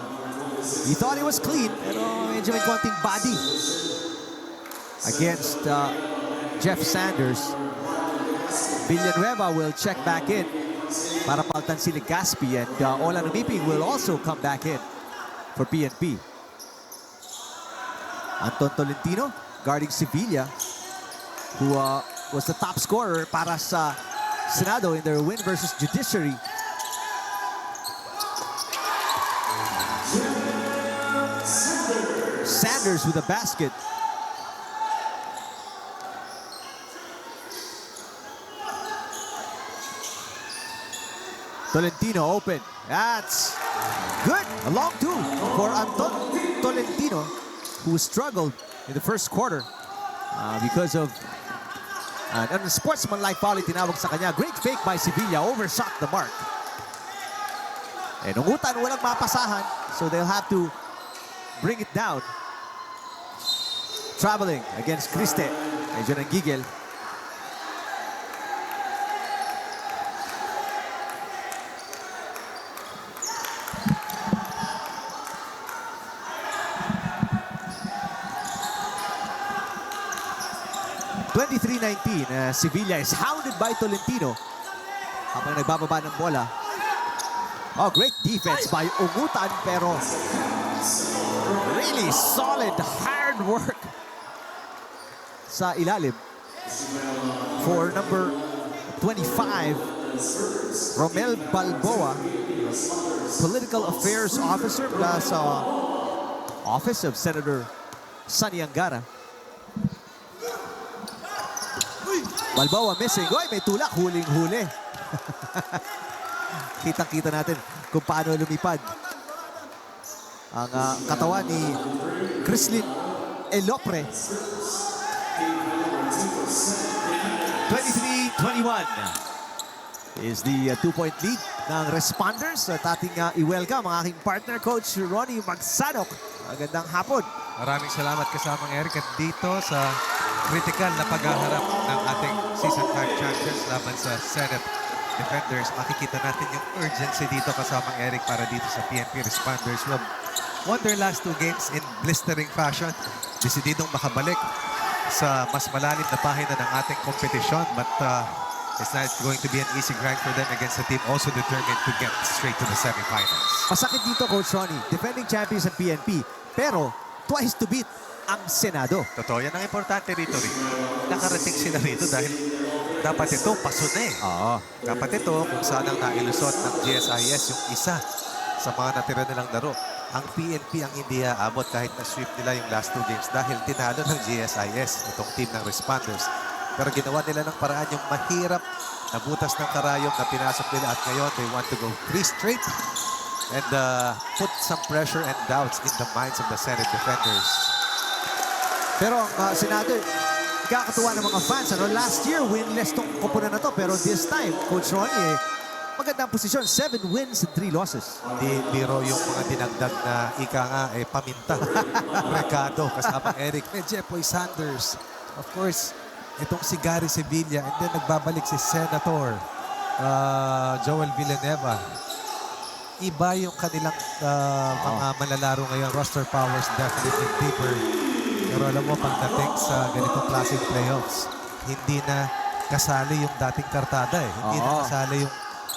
He thought it was clean, pero medyo may konting body against Jeff Sanders. Villanueva will check back in para palitan si Legaspi, and Olan Umiping will also come back in for PNP. Anton Tolentino guarding Sevilla, who was the top scorer para sa Senado in their win versus Judiciary. Sanders with a basket. Tolentino open. That's good. A long two for Anton Tolentino, who struggled in the first quarter because of an unsportsmanlike foul tinawag sa kanya. Great fake by Sevilla. Overshot the mark. And ungutan, walang mapasahan. So they'll have to bring it down. Traveling against Criste. Medyo nanggigil. Sevilla is hounded by Tolentino habang nagbababa ng bola. Oh, great defense by Ungutan, pero really solid, hard work sa ilalim for number 25, Romel Balboa, Political Affairs Officer mula sa Office of Senator Sonny Angara. Balboa missing. Oy, may tulak. Huling-huli. Kitang-kita natin kung paano lumipad ang katawan ni Crislin Elopre. 23-21 is the 2-point lead ng Responders. At ating i-welcome ang aking partner, Coach Ronnie Magsanok. Magandang hapon. Maraming salamat kasamang Eric, at dito sa critical na paghaharap ng ating Season 5 champions laban sa Senate Defenders. Makikita natin yung urgency dito kasamang Eric para dito sa PNP Responders, who have won their last 2 games in blistering fashion. Desididong makabalik sa mas malalim na pahina ng ating kompetisyon, but it's not going to be an easy grind for them against a team also determined to get straight to the semifinals. Masakit dito, Coach Ronnie. Defending champions ng PNP, pero twice to beat ang Senado. Totoo, yan ang importante rito rin. Nakarating sila rito dahil dapat ito paso na eh. Oo. Dapat ito kung saan ang nailusot ng GSIS yung isa sa mga natira nilang laro. Ang PNP ang hindi aabot kahit na-sweep nila yung last 2 games dahil tinalo ng GSIS, itong team ng Responders. Pero ginawa nila ng paraan yung mahirap na butas ng karayom na pinasok nila, at ngayon they want to go 3 straight and put some pressure and doubts in the minds of the Senate Defenders. Pero ang Senado, ikakatuwa ng mga fans. Last year, winless tong koponan na to. Pero this time, Coach Ronnie, magandang posisyon. 7 wins and 3 losses. Hindi biro yung mga dinagdag na ika nga, paminta. Recado, kasama Eric. May Jeffoy Sanders. Of course, itong si Gary Sevilla. And then nagbabalik si Senator Joel Villanueva. Iba yung kanilang mga malalaro ngayon. Roster powers definitely deeper. Pero alam mo, pagdating sa ganitong klaseng playoffs, hindi na kasali yung dating kartada eh. Hindi na kasali yung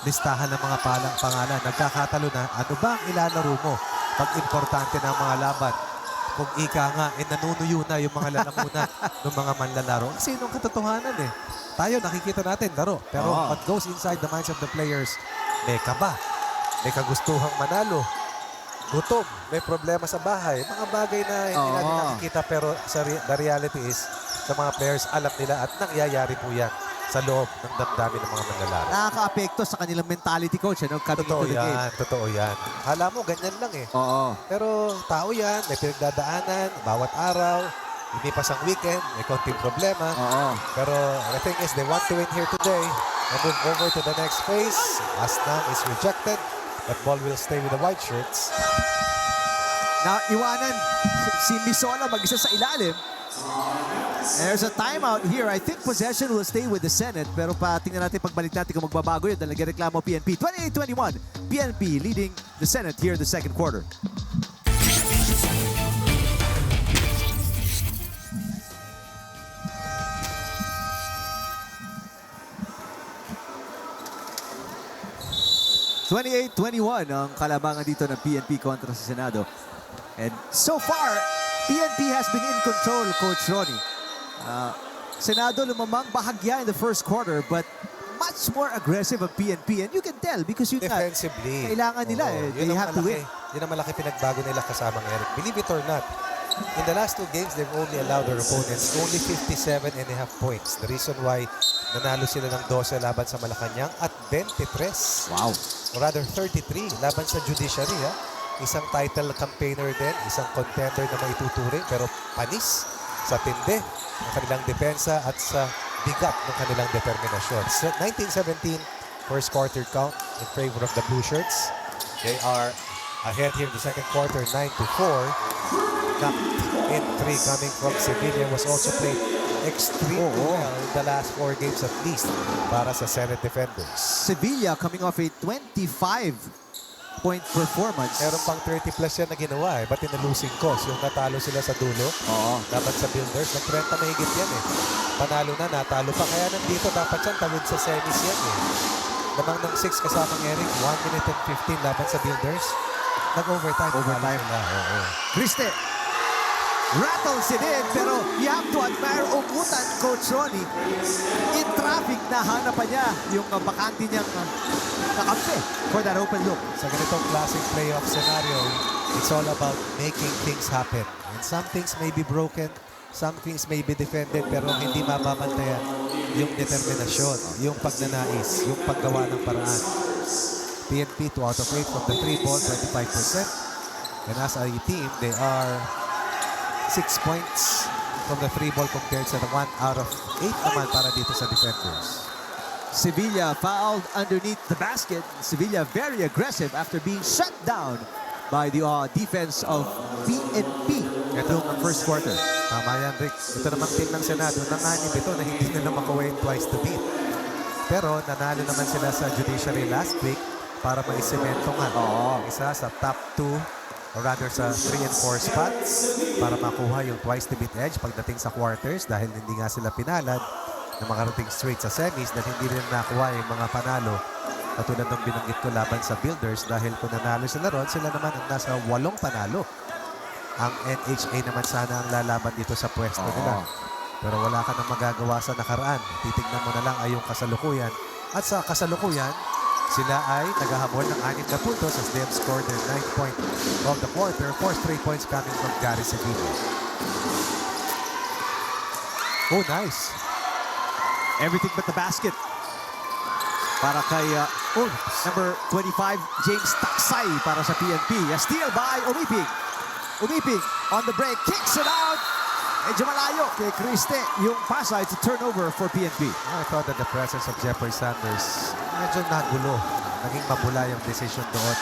listahan ng mga pangalan. Nagkakatalo na, ano ba ang ilalaro mo pag importante ng mga laban? Kung ika nga, nanunuyo na yung mga lalamunan ng mga manlalaro. Kasi nung katotohanan eh. Tayo, nakikita natin, laro. Pero what goes inside the minds of the players, may kaba, may kagustuhang manalo, gutom, may problema sa bahay. Mga bagay na hindi natin nakikita pero the reality is sa mga players, alam nila at nangyayari po yan sa loob ng damdamin ng mga manlalaro. Nakaka-apekto sa kanilang mentality, coach. Coming into the game. Totoo yan. Hala mo, ganyan lang eh. Pero tao yan, may pinagdadaanan, bawat araw, lumipas ang weekend, may konting problema. Pero the thing is, they want to win here today and move over to the next phase. Asnang is rejected. That ball will stay with the white shirts. Na iwanan si Misola mag-isa sa ilalim. There's a timeout here. I think possession will stay with the Senate. Pero tingnan natin pagbalik natin kung magbabago yun dahil nagreklamo PNP. 28-21. PNP leading the Senate here in the second quarter. (28-21) ang kalabangan dito ng PNP kontra sa Senado. And so far, PNP has been in control, Coach Ronnie. Senado lumamang bahagya in the first quarter, but much more aggressive ang PNP. And you can tell because yun defensively, kailangan nila they have to win. Yun ang malaki pinagbago nila kasamang Eric. Believe it or not, in the last 2 games, they've only allowed their opponents only 57.5 points. The reason why nanalo sila ng 12 laban sa Malacanang at 23. Wow. Or rather 33 laban sa judiciary. Isang title campaigner din, isang contender na maituturing pero panis sa tindi ng kanilang depensa at sa bigat ng kanilang determinasyon. 19-17 first quarter count in favor of the Blue Shirts. They are ahead here in the second quarter, 9-4. Knocked in 3 coming from Sevilla was also played extremely well in the last 4 games at least para sa Senate defenders. Sevilla coming off a 25-point performance. Meron pang 30 plus yan na ginawa but in a losing cause. Yung natalo sila sa dulo, dapat sa Builders, nag-30 na higit yan Panalo na, natalo pa. Kaya nandito dapat yan, tawid sa semis yan Lamang ng 6 kasamang Eric, 1 minute and 15 laban sa Builders. Nag-overtime. Criste, rattles it in, pero you have to admire umutan, Coach Ronnie. In traffic, nahanapan niya yung bakante niyang kakampi for that open look. Sa ganitong classic playoff scenario, it's all about making things happen. And some things may be broken, some things may be defended, pero hindi mababantayan yung determinasyon, yung pagnanais, yung paggawa ng paraan. PNP 2 out of 8 from the 3 ball, 25%. And as a team, they are 6 points from the 3 ball compared sa 1 out of 8 naman para dito sa defenders. Sevilla fouled underneath the basket. Sevilla very aggressive after being shut down by the defense of PNP noong first quarter. Tama yan, Rick. Ito namang team ng Senado, nanganib ito na hindi nila makawin twice to beat. Pero nanalo naman sila sa judiciary last week para maisemento nga. Isa sa top 2 or rather sa 3 and 4 spots para makuha yung twice to beat edge pagdating sa quarters dahil hindi nga sila pinalad na makarating straight sa semis dahil hindi rin nakuha yung mga panalo katulad ng binanggit ko laban sa Builders dahil kung nanalo sila ron, sila naman ang nasa 8 panalo. Ang NHA naman sana ang lalaban dito sa pwesto nila. Pero wala ka nang magagawa sa nakaraan. Titignan mo na lang ay yung kasalukuyan. At sa kasalukuyan, sila ay naghahabol ng 6 na puntos as they have scored their 9th point of the quarter. 4 straight points coming from Gary Sevilla. Oh, nice. Everything but the basket. Para kay number 25, James Taksay para sa PNP. A steal by Umiping. Umiping on the break, kicks it out. Medyo malayo kay Criste. Yung pass ay to turnover for PNP. I thought that the presence of Jeffrey Sanders medyo nagulo. Naging mabula yung decision doon.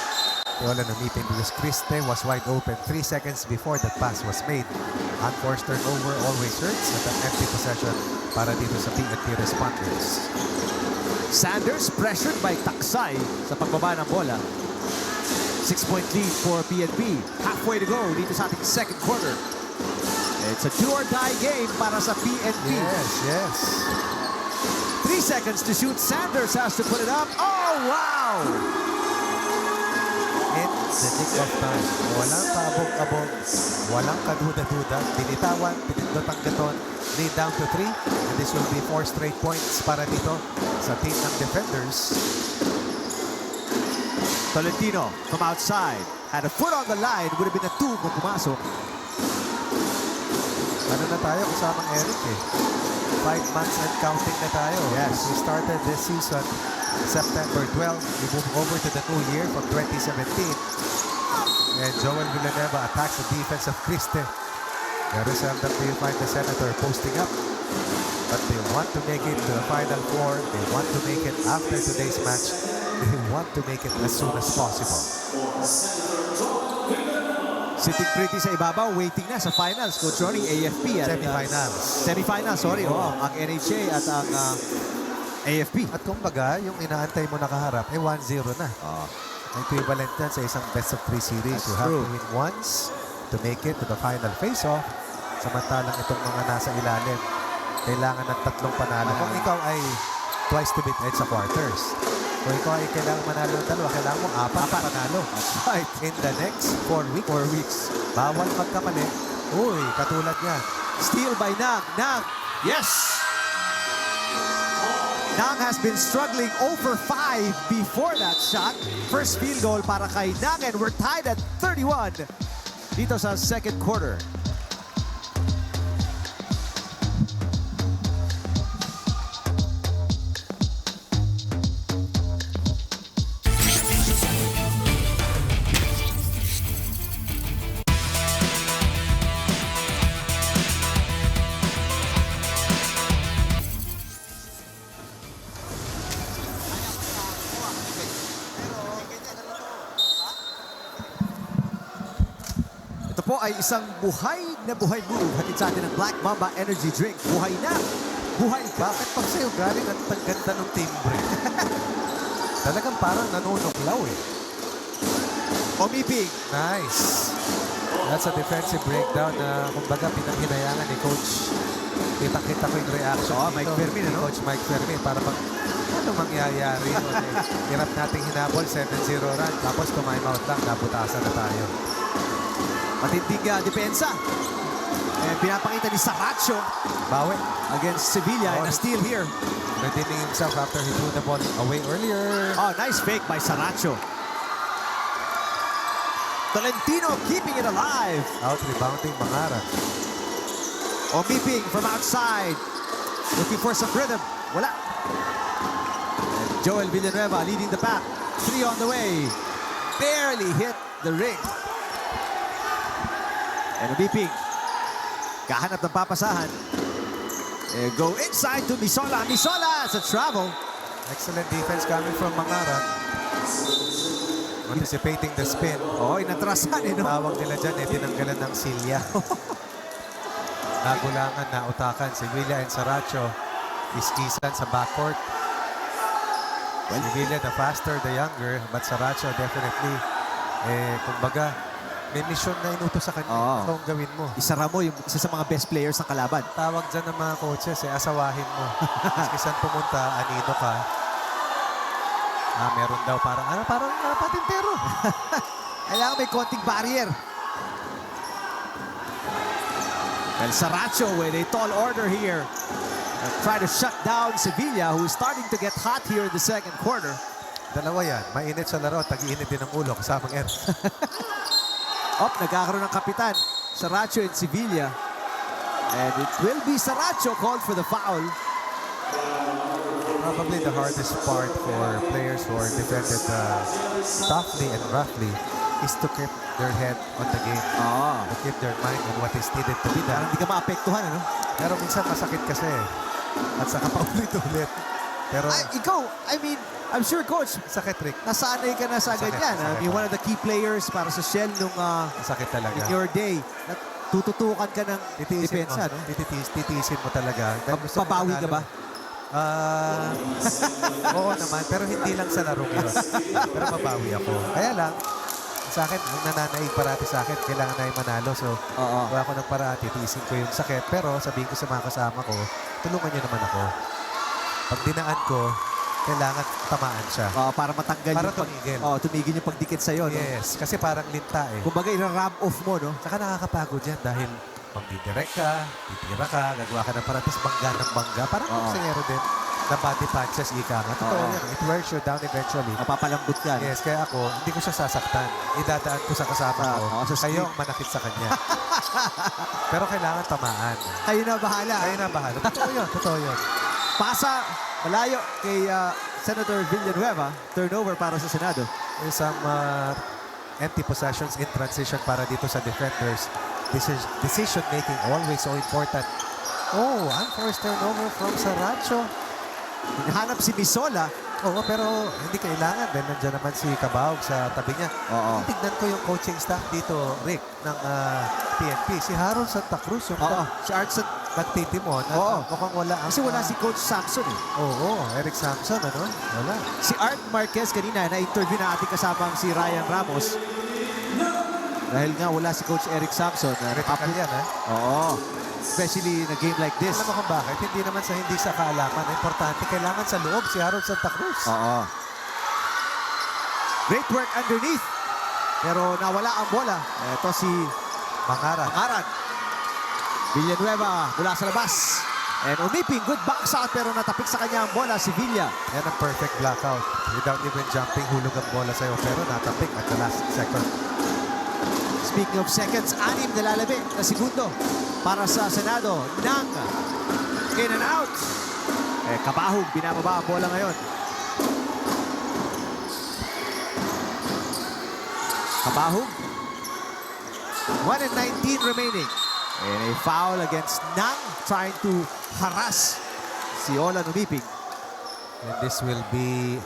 Wala na meeting because Criste was wide open 3 seconds before that pass was made. Unforced turnover always hurts at an empty possession para dito sa PNP responders. Sanders pressured by Taksay sa pagbaba ng bola. 6-point lead for PNP. Halfway to go dito sa ating second quarter. It's a do-or-die game para sa PNP. Yes, yes. 3 seconds to shoot. Sanders has to put it up. Oh, wow! In the nick of time. Walang kabog-kabog, walang kaduda-duda. Binitawan, pinindot ang gaton. Lead down to 3. And this will be 4 straight points para dito sa team ng defenders. Tolentino from outside. Had a foot on the line. Would have been a 2 kung pumasok. Ano na tayo kasamang Eric eh. 5 months and counting na tayo. Yes. We started this season September 12. We moved over to the new year from 2017. And Joel Villanueva attacks the defense of Criste. Very seldom do you find the Senator posting up. But they want to make it to the Final Four. They want to make it after today's match. They want to make it as soon as possible. Sitting pretty sa ibabaw, waiting na sa finals. Coach Ronnie, AFP at Semifinals. Semifinals, sorry. Oh, ang NHA at ang AFP. At kumbaga, yung inaantay mo nakaharap, 1-0 na. Oh. Equivalent yan sa isang best-of-3 series. That's You have true. to win once to make it to the final face-off. Samantalang itong mga nasa ilalim, kailangan ng 3 panalo. Kung ikaw ay twice to beat sa quarters. Kung ikaw ay kailangan manalo ng 2, kailangan mo 4 na panalo. That's right. In the next 4 weeks. 4 weeks. Bawal magkamali. Uy, katulad niya. Steal by Nang. Nang. Yes! Nang has been struggling 0 for 5 before that shot. First field goal para kay Nang and we're tied at 31 dito sa second quarter. Ito po ay isang buhay na buhay move. Hatid sa atin ng Black Mamba Energy Drink. Buhay na. Buhay ka. Bakit pag sa'yo galing at ang ganda ng timbre? Talagang parang nanunuklaw eh. Omiping. Nice. That's a defensive breakdown na kumbaga pinaghinayangan ni Coach. Kita-kita ko yung reaction Mike dito Fermin, ni ano? Coach Mike Fermin para bang ano mangyayari yun eh. Hirap nating hinabol, 7-0 run. Tapos time out lang, nabutasan na tayo. Matinding depensa. And pinapakita ni Saracho Bawi. against Sevilla and a steal here. Redeeming himself after he threw the ball away earlier. Oh, nice fake by Saracho. Tolentino keeping it alive. Out rebounding Mangara. Omiping from outside. Looking for some rhythm. Wala. And Joel Villanueva leading the pack. 3 on the way. Barely hit the ring. And Omiping. Kahanap ng papasahan. And go inside to Misola. Misola as a travel. Excellent defense coming from Mangara. Anticipating the spin. Oh, inatrasan eh, no? Tawag nila dyan eh, tinanggalan ng silya. Nagulangan, nautakan. Sevilla and Saracho. Iskisan sa backcourt. Sevilla, the faster, the younger. But Saracho, definitely, kumbaga, may misyon na inutos sa kanya. Oo. Ito ang gawin mo. Isara mo yung isa sa mga best players ng kalaban. Tawag dyan ng mga coaches, asawahin mo. Maski saan pumunta, anino ka. Meron daw parang patintero. Kailangan may konting barrier. And Saracho with a tall order here. Try to shut down Sevilla, who is starting to get hot here in the second quarter. Dalawa yan. Mainit sa laro, tag-iinit din ang ulo kasamang Eric. Nagkakaroon ng kapitan. Saracho and Sevilla. And it will be Saracho called for the foul. Probably the hardest part for players who are defended toughly and roughly is to keep their head on the game. To keep their mind on what is needed to be done. Parang hindi ka maapektuhan, ano? Pero minsan masakit kasi. At saka paulit-ulit. Pero I'm sure, Coach, sakit, Rick. nasanay ka na sa Masakit, ganyan. I mean, masakit. one of the key players para sa Shell nung Masakit talaga. in your day. Tututukan ka ng Titiisin depensa, mo. no? Titiisin mo talaga. Dahil gusto mo Babawi ka manalo. ba? Oo naman, pero hindi lang sa larong yun. Pero mabawi ako. Kaya lang, sa akin, ang nananaig parati sa akin, kailangan na yung manalo. So, gawa ko ng parati, titiisin ko yung sakit. Pero sabihin ko sa mga kasama ko, tulungan nyo naman ako. Pag dinaan ko, kailangan tamaan siya. Para matanggal Para yung tumigil. tumigil yung pagdikit sa'yo. No? Yes, kasi parang linta eh. Kumbaga, ira-rub off mo, no? Saka nakakapagod yan dahil magdidirect ka, titira ka, gagawa ka ng paratis, bangga ng bangga. Parang boksingero din na body punches, ika nga. Totoo yan. It wears you down eventually. Napapalambot ka. Yes, kaya ako, hindi ko siya sasaktan. Idadaan ko sa kasama ko. sa Kayo ang manakit sa kanya. Pero kailangan tamaan. Kayo na bahala. Kayo na bahala. Totoo yun, totoo yun. Pasa, malayo kay Senator Villanueva. Turnover para sa Senado. There's some empty possessions in transition para dito sa defenders. Decision making always so important. Oh, unforced turnover from Saracho. Hinahanap si Misola. Oo, pero hindi kailangan dahil nandiyan naman si Cabahog sa tabi niya. Oo. Tignan ko yung coaching staff dito, Rick, ng PNP. Si Harold Santa Cruz, yung Si Artson. nagtitimon. Mukhang wala. Kasi wala si Coach Samson eh. Oo, Eric Samson, ano? Wala. Si Art Marquez kanina, na-interview na ating kasamang si Ryan Ramos. Dahil nga wala si Coach Eric Samson. Critical yan, ha? Oo. Especially in a game like this. Alam mo kung bakit? Hindi sa kaalaman. Importante, kailangan sa loob si Harold Santa Cruz. Oo. Great work underneath. Pero nawala ang bola. Ito si Mangaran. Mangaran. Villanueva mula sa labas. And umiping, good box out pero natapik sa kanya ang bola si Villa. Yan ang perfect blackout. Without even jumping, hulog ang bola sa'yo. Pero natapik at the last second. Speaking of seconds, 6 na lalabi na segundo para sa Senado. Nang in and out. Kabahog, binababa ang bola ngayon. Kabahog. 1 and 19 remaining. And a foul against Nang trying to harass si Olan Umiping. And this will be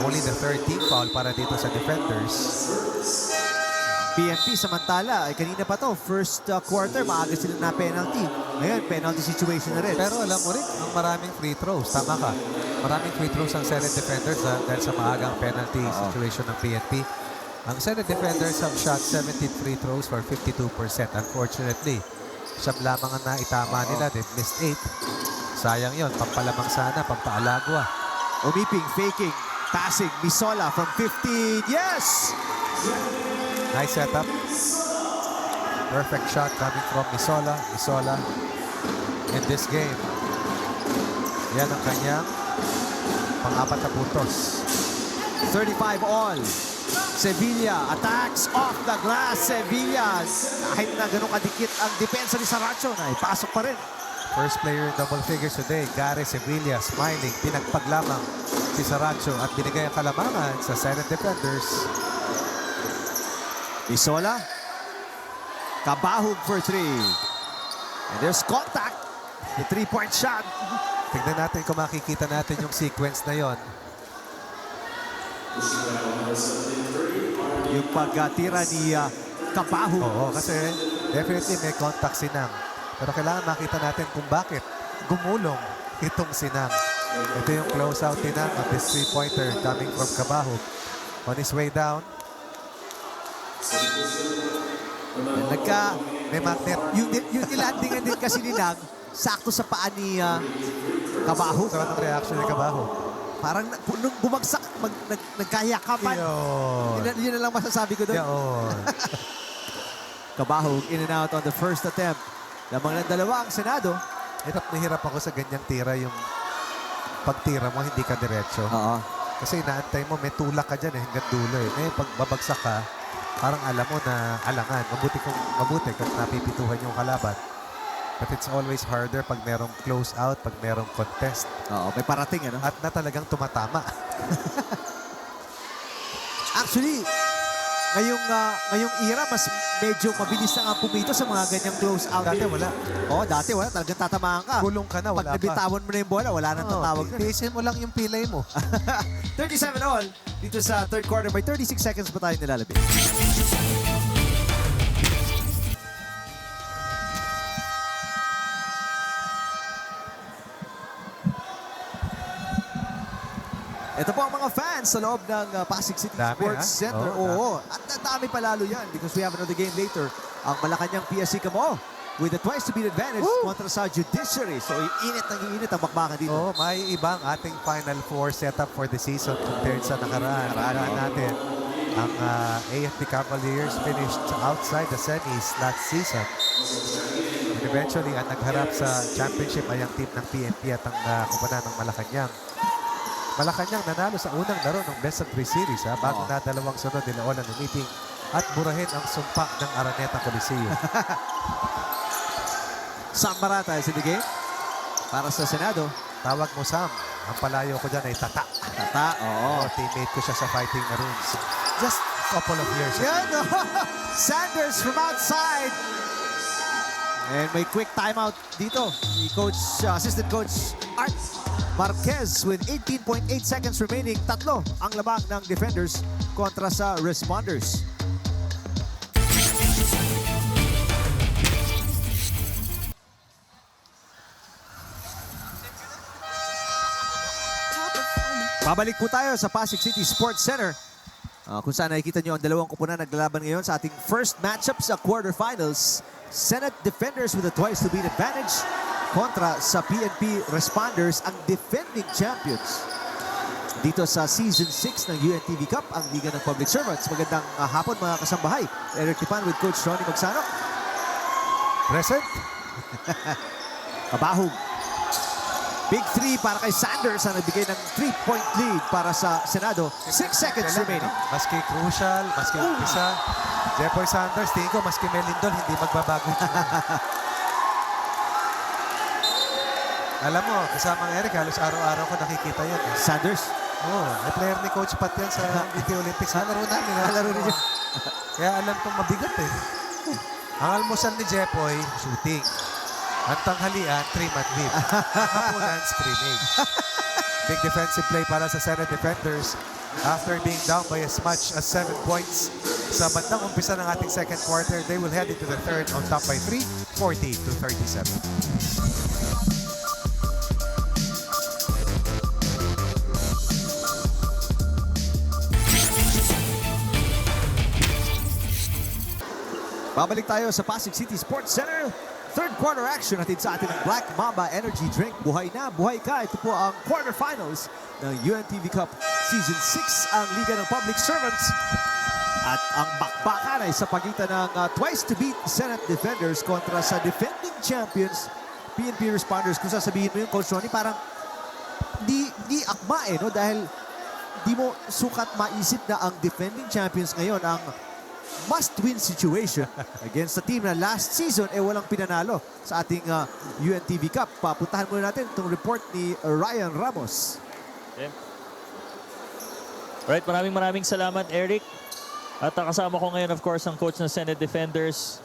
only the 13th foul para dito sa defenders. PNP samantala, ay kanina pa to, first quarter, maaga sila na penalty. Ngayon, penalty situation na rin. Pero alam mo rin, ang maraming free throws. Tama ka. Maraming free throws ang Senate defenders dahil sa maagang penalty situation ng PNP. Ang Senate defenders have shot 17 free throws for 52%. Unfortunately, siyam lamang ang naitama nila. They missed 8. Sayang yon, pampalamang sana, pampaalagwa. Umiping, faking, passing, Misola from 15. Yes! Nice setup. Perfect shot coming from Misola. Misola in this game. Yan ang kanyang pang-apat na puntos. 35 all. Sevilla attacks off the glass. Sevilla, kahit na ganun kadikit ang depensa ni Saracho, na ipasok pa rin. First player in double figures today, Gary Sevilla, smiling. Pinagpag lamang si Saracho at binigay ang kalamangan sa Senate defenders. Misola. Kabahog for 3. And there's contact. The 3-point shot. Tignan natin kung makikita natin yung sequence na yon. Yung pagtira ni Kabahog. Oo, kasi definitely may contact si Nang. Pero kailangan makita natin kung bakit gumulong itong si Nang. Ito yung close-out ni Nang of this 3-pointer coming from Kabahog. On his way down. May magnet. Yung ilandingan din kasi ni Nang, sakto sa paa ni Kabahog. Ito ang reaction ni Kabahog. Parang nung bumagsak, nagkayakapan. Yun na lang masasabi ko doon. Yun. Kabahog in and out on the first attempt. Lamang ng dalawa ang Senado. Hirap na hirap ako sa ganyang tira yung pagtira mo, hindi ka diretso. Oo. Kasi inaantay mo, may tulak ka dyan hanggang dulo eh. Ngayon, pag babagsak ka, parang alam mo na alangan. Mabuti kung napipituhan yung kalaban. But it's always harder pag merong close out, pag merong contest. Oo, may parating ano. At na talagang tumatama. Actually, ngayong era, mas medyo mabilis na nga pumito sa mga ganyang close out. Dati wala. Oo, dati wala. Talagang tatamaan ka. Kulong ka na, wala Pag nabitawan mo na yung bola, wala nang tatawag na. Tiisin mo lang yung pilay mo. 37 all dito sa third quarter. May 36 seconds pa tayo nilalabit. Ito po ang mga fans sa loob ng Pasig City Dami, Sports ha? Center. Oo, Oo. At dami pa lalo yan because we have another game later. Ang Malacanang PSC Camo with the twice to beat advantage kontra sa Judiciary. So iinit ang bakbakan dito. Oh, may ibang ating Final Four setup for the season compared sa nakaraan. Nakaraan natin, ang AFP Cavaliers finished outside the semis last season. And eventually, ang nagharap sa championship ay ang team ng PNP at ang kumpanan ng Malacanang. Malacanang nanalo sa unang laro ng Best of 3 Series bago na dalawang sunod nila Olan meeting at burahin ang sumpa ng Araneta Coliseum. Sam Marata is in the game para sa Senado. Tawag mo Sam. Ang palayo ko dyan ay Tata. Tata, oo. Teammate ko siya sa Fighting Maroons. Just a couple of years ago. Yan, Sanders from outside. And may quick timeout dito. Ni assistant coach Art Marquez with 18.8 seconds remaining. Tatlo ang labang ng defenders kontra sa responders. Babalik po tayo sa Pasig City Sports Center kung saan nakikita nyo ang dalawang kupunan naglalaban ngayon sa ating first matchup sa quarterfinals. Senate Defenders with a twice to beat advantage kontra sa PNP Responders, ang defending champions dito sa Season 6 ng UNTV CUP, ang Liga ng Public Servants. Magandang hapon mga kasambahay. Eric Tipan with Coach Ronnie Magsanok. Present. Kabahog. Big 3 para kay Sanders ang nagbigay ng 3-point lead para sa Senado. 6 seconds remaining. Maski crucial, maski umpisa. Jeffoy Sanders, tingin ko maski Melindol, hindi magbabago. Alam mo, kasamang Eric, halos araw-araw ko nakikita yan. Sanders. Oh, may player ni Coach Pat yan sa BT Olympics. Laro namin. Laro rin yun. Kaya alam kong mabigat eh. Ang almusal ni Jeffoy, shooting. Ang tanghalian, 3-man whip. Hapunan, scrimmage. Big defensive play para sa Senate Defenders after being down by as much as 7 points. Sa bandang umpisa ng ating second quarter, they will head into the third on top by 3, 40-37. Babalik tayo sa Pasig City Sports Center. Third quarter action natin sa atin ng Black Mamba Energy Drink. Buhay na, buhay ka. Ito po ang quarterfinals ng UNTV CUP Season 6, ang Liga ng Public Servants. At ang bakbakan ay sa pagitan ng twice to beat Senate Defenders kontra sa defending champions PNP Responders. Kung sasabihin mo yung Coach Ronnie, parang di akma no? Dahil di mo sukat maisip na ang defending champions ngayon ang must-win situation against the team na last season walang pinanalo sa ating UNTV CUP. Papuntahan muna natin itong report ni Ryan Ramos. Okay. Alright, maraming salamat, Eric. At kasama ko ngayon, of course, ang coach ng Senate Defenders.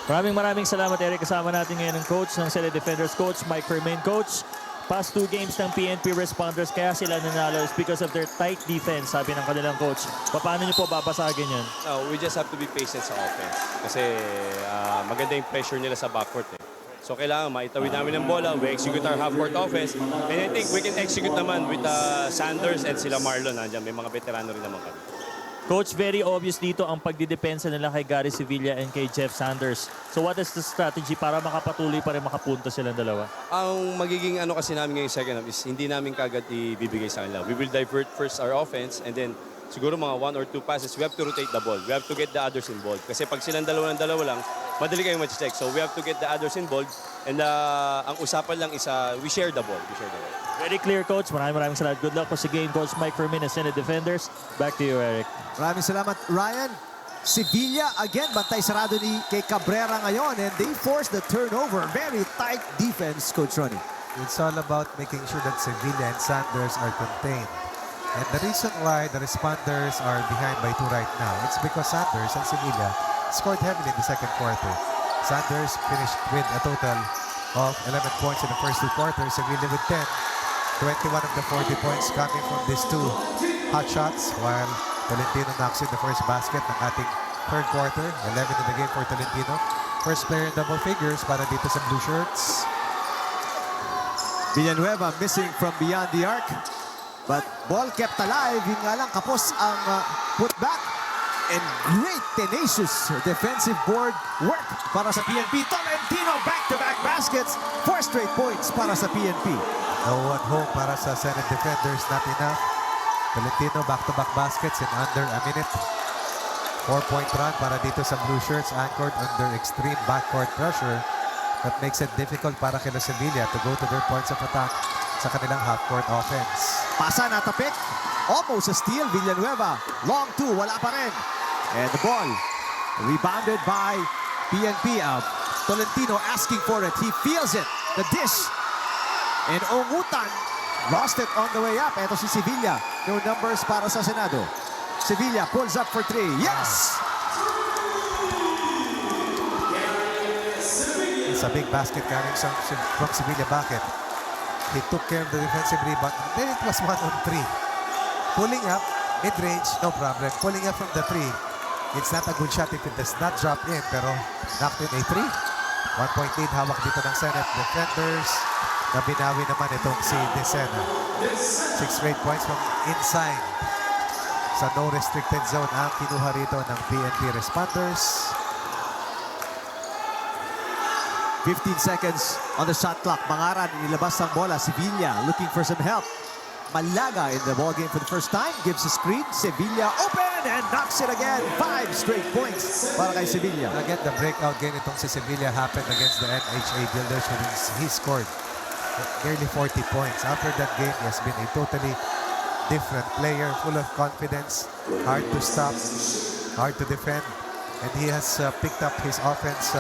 Maraming salamat, Eric. Kasama natin ngayon ang coach ng Senate Defenders, Coach Mike Fermin. Coach, past 2 games ng PNP Responders, kaya sila nanalo is because of their tight defense, sabi ng kanilang coach. Paano niyo po babasagin yun? No, we just have to be patient sa offense. Kasi maganda yung pressure nila sa backcourt eh. So kailangan maitawid namin ng bola, we execute our half-court offense. And I think we can execute naman with Sanders and sila Marlon. Nandiyan, may mga veterano rin naman kami. Coach, very obvious dito ang pagdidepensa nila kay Gary Sevilla and kay Jeff Sanders. So what is the strategy para makapatuloy pa rin makapunta silang dalawa? Ang magiging kasi namin ngayong second half is hindi namin kagad ibibigay sa kanila. We will divert first our offense and then siguro mga 1 or 2 passes, we have to rotate the ball. We have to get the others involved. Kasi pag silang dalawa lang, madali kayong match-check. So we have to get the others involved and ang usapan lang is we share the ball. Very clear, Coach. Maraming salamat. Good luck po sa game, Coach Mike Fermin ng Senate Defenders. Back to you, Eric. Maraming salamat, Ryan. Sevilla, again, bantay sarado ni kay Cabrera ngayon and they force the turnover. Very tight defense, Coach Ronnie. It's all about making sure that Sevilla and Sanders are contained. And the reason why the Responders are behind by 2 right now, it's because Sanders and Sevilla scored heavily in the second quarter. Sanders finished with a total of 11 points in the first 2 quarters. Sevilla with 10. 21 of the 40 points coming from these 2 hot shots, while Tolentino knocks in the first basket ng ating third quarter. 11 in the game for Tolentino. First player in double figures para dito sa Blue Shirts. Villanueva missing from beyond the arc. But ball kept alive. Yun nga lang, kapos ang putback. And great tenacious defensive board work para sa PNP. Tolentino back-to-back baskets. 4 straight points para sa PNP. No one home para sa Senate defenders. Not enough. Tolentino back-to-back baskets in under a minute. 4-point run para dito sa Blue Shirts, anchored under extreme backcourt pressure. That makes it difficult para kila Sevilla to go to their points of attack sa kanilang half-court offense. Pasa natapik. Almost a steal. Villanueva. Long two. Wala pa rin. And the ball rebounded by PNP. Tolentino asking for it. He feels it. The dish. And Ongutan lost it on the way up. Ito si Sevilla. No numbers para sa Senado. Sevilla pulls up for 3. Yes! It's a big basket coming from Sevilla. Bakit? He took care of the defensive rebound. Then it was 1-on-3. Pulling up, mid-range, no problem. Pulling up from the 3. It's not a good shot if it does not drop in. Pero knocked in a 3. 1-point lead hawak dito ng Senate defenders. Na binawi naman itong si Decena. 6 straight points from inside. Sa no restricted zone ang kinuha rito ng PNP responders. 15 seconds on the shot clock. Mangaran, inilabas ang bola. Sevilla looking for some help. Malaga in the ballgame for the first time. Gives a screen. Sevilla open and knocks it again. 5 straight points para kay Sevilla. Again, the breakout game itong si Sevilla happened against the NHA Builders when he scored nearly 40 points. After that game, he has been a totally different player, full of confidence, hard to stop, hard to defend. And he has picked up his offense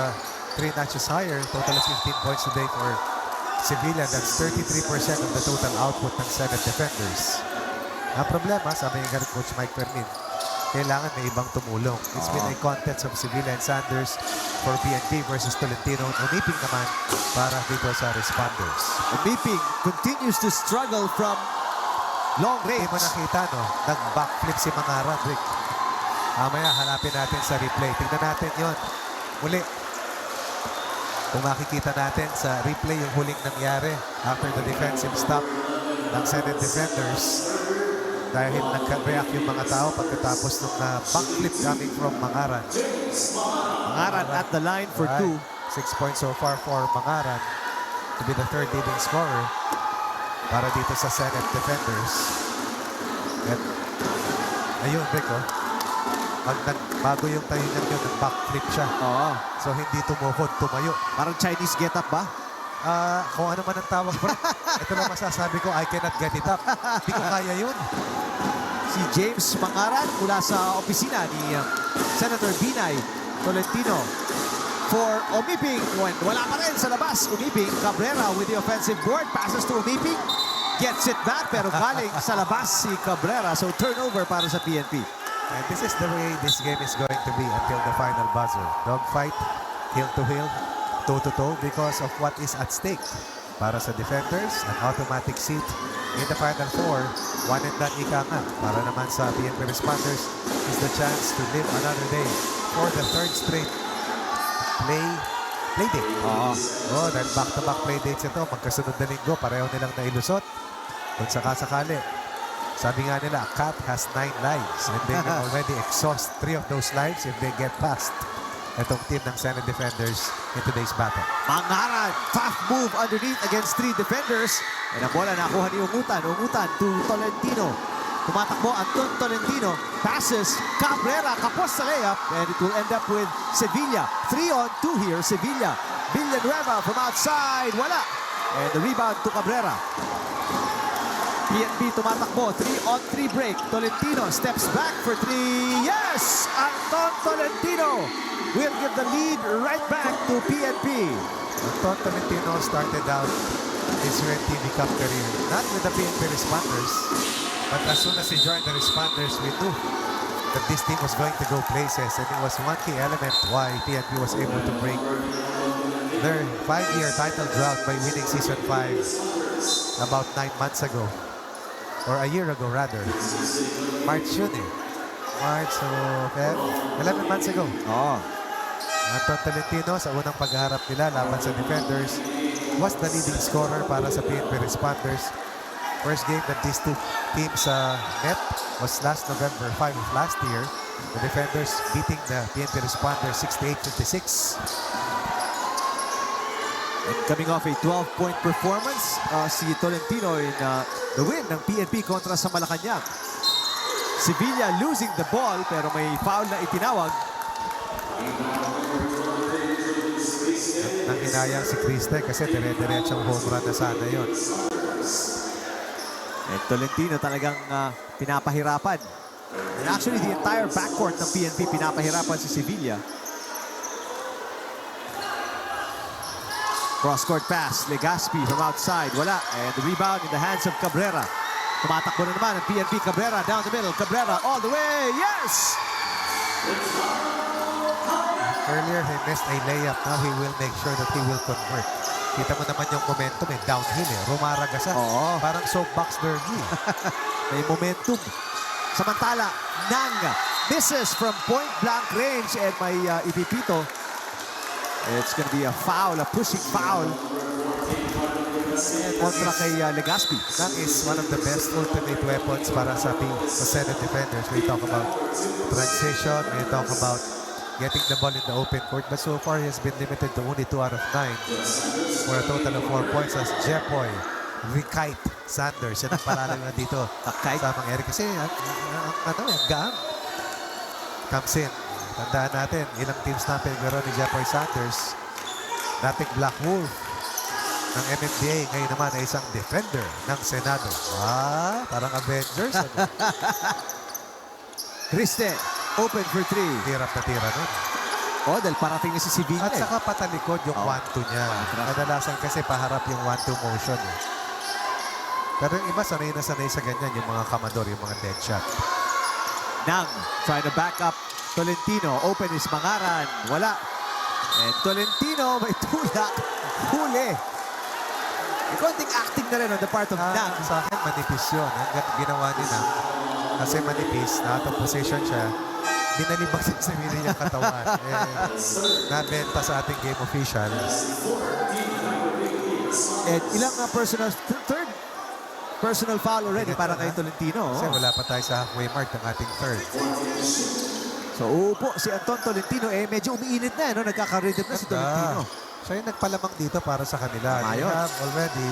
3 notches higher. Total of 15 points today for Sevilla. That's 33% of the total output ng Senate defenders. Ang problema, sabi ni Coach Mike Fermin, kailangan may ibang tumulong. It's been a contest of Sevilla and Sanders for PNP versus Tolentino. Umiping naman para dito sa responders. Umiping continues to struggle from long range. Hindi mo nakita, no? Nag-backflip si Mangaran, Rick. Mamaya, hanapin natin sa replay. Tignan natin yon. Muli. Kung makikita natin sa replay yung huling nangyari after the defensive stop ng Senate defenders. Dahil nagka-react yung mga tao pagkatapos ng backflip coming from Mangaran. Mangaran at the line for 2. 6 points so far for Mangaran to be the third leading scorer para dito sa Senate defenders. At ayun, Rick, bago yung tahingan yun, nag-backflip siya. Oo. So hindi tumuhod, tumayo. Parang Chinese get-up ba? Kung ano man ang tawag, bro. Ito lang masasabi ko, I cannot get it up. Hindi ko kaya yun. Si James Mangaran mula sa opisina ni Senator Binay Tolentino for Umiping. Wala pa rin sa labas. Umiping, Cabrera with the offensive board. Passes to Umiping. Gets it back pero galing sa labas si Cabrera. So turnover para sa PNP. And this is the way this game is going to be until the final buzzer. Dogfight, heel to heel, toe to toe because of what is at stake. Para sa defenders, an automatic seat in the Final Four. 1 and done ika nga. Para naman sa PNP responders is the chance to live another day for the third straight play date. Oh, dahil back-to-back play dates ito. Magkasunod na linggo, pareho nilang nailusot. Kung sakasakali. Sabi nga nila, a cat has 9 lives and they can already exhaust 3 of those lives if they get past itong team ng Senate defenders in today's battle. Mangaran, tough move underneath against 3 defenders. And ang bola nakuha ni Ungutan. Ungutan to Tolentino. Tumatakbo Anton Tolentino. Passes Cabrera. Kapos sa layup. And it will end up with Sevilla. 3-on-2 here. Sevilla. Villanueva from outside. Wala. And the rebound to Cabrera. PNP tumatakbo. 3-on-3 break. Tolentino steps back for 3. Yes! Anton Tolentino will give the lead right back to PNP. Anton Tolentino started out his UNTV CUP career not with the PNP responders, but as soon as he joined the responders, we knew that this team was going to go places, and it was one key element why PNP was able to break their 5-year title drought by winning Season 5 about 9 months ago. Or a year ago, rather. March yun eh. March, so 11 months ago. Oh. Anton Tolentino sa unang pagharap nila laban sa defenders. was the leading scorer para sa PNP Responders. First game that these two teams met was last November 5 of last year. The Defenders beating the PNP Responders 68-56. And coming off a 12-point performance, si Tolentino in the win ng PNP kontra sa Malacanang. Sevilla losing the ball pero may foul na itinawag. Nang hinayang si Criste kasi dire-diretsong home run na sana yun. And Tolentino talagang pinapahirapan. And actually, the entire backcourt ng PNP pinapahirapan si Sevilla. Cross-court pass, Legaspi from outside, wala. And the rebound in the hands of Cabrera. Tumatakbo na naman ang PNP. Cabrera down the middle. Cabrera all the way. Yes! Earlier, he missed a layup. Now he will make sure that he will convert. Kita mo naman yung momentum downhill Rumaragasa. Oo. Parang soapbox derby. May momentum. Samantala, Nang misses from point-blank range and may ipipito. It's going to be a foul, a pushing foul. Kontra kay Legaspi. That is one of the best ultimate weapons para sa Senate Defenders. We talk about transition, we talk about getting the ball in the open court. But so far, he has been limited to only 2 out of 9 for a total of 4 points as Jepoy Rikite Sanders. Yan ang palalang na dito sa mga Eric. Kasi ang gaan. Comes in. Tandaan natin, ilang teams na pinaglaruan ni Jepoy Sanders. Dating Black Wolf ng MMDA. Ngayon naman ay isang defender ng Senado. Parang Avengers. Criste, open for 3. Tirap na tira nun. Dahil parating na si Sevilla. At saka patalikod yung 1-2 niya. Kadalasan kasi paharap yung 1-2 motion. Pero yung iba sanay na sanay sa ganyan, yung mga kamador, yung mga dead shot. Nang trying to back up Tolentino. Open is Mangaran. Wala. And Tolentino may tulak. Huli. May konting acting na rin on the part of Nang. Sa akin, manipis yun. Ang ginawa ni Nang, kasi manipis, out of position siya, binalibag sa sarili niyang katawan. Nabenta sa ating game official. And ilang third personal foul already para kay Tolentino. Kasi wala pa tayo sa halfway mark ng ating third. So uupo si Anton Tolentino. Medyo umiinit na. Nagkaka-rhythm na si Tolentino. Siya yung nagpalamang dito para sa kanila. They Ayos. have already,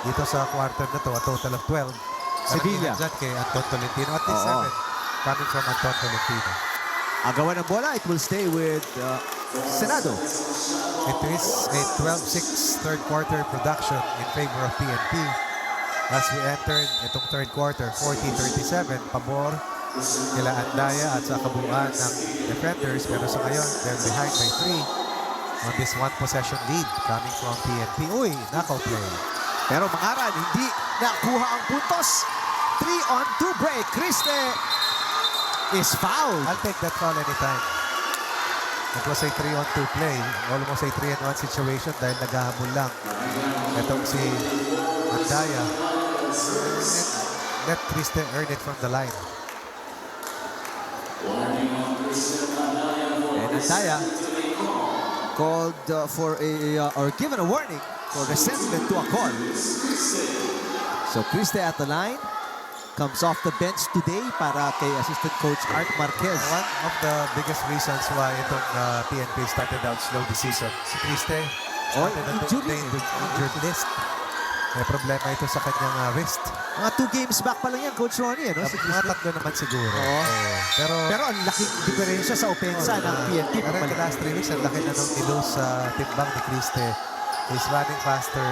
dito sa quarter na to, a total of 12. Sevilla. Dyan kay Anton Tolentino. At least 7 coming from Anton Tolentino. Agawan ng bola. It will stay with Senado. It is a 12-6 third quarter production in favor of PNP. As we entered itong third quarter, 40-37, pabor nila Andaya at sa kabuuan ng defenders. Pero sa ngayon, they're behind by 3 on this one possession lead coming from PNP. Uy, knockout play. Pero Mangaran, hindi nakuha ang puntos. 3-on-2 break. Criste is fouled. I'll take that foul anytime. It was a 3-on-2 play. Almost a 3-on-1 situation dahil naghahabol lang. Itong si Andaya. Let Criste earn it from the line. And Andaya called for or given a warning for resentment to a call. So Criste at the line. Comes off the bench today para kay assistant coach Art Marquez. One of the biggest reasons why itong PNP started out slow this season. Si Criste started out injured list. May problema ito sa kanyang wrist. Mga 2 games back pa lang yan, Coach Ronnie. Si Mga Criste. tatlo naman siguro. Pero ang laking diferensya sa opensa ng PNP. Pero in the last 3 weeks, ang laki na nung nilose sa timbang ni Criste. He's running faster.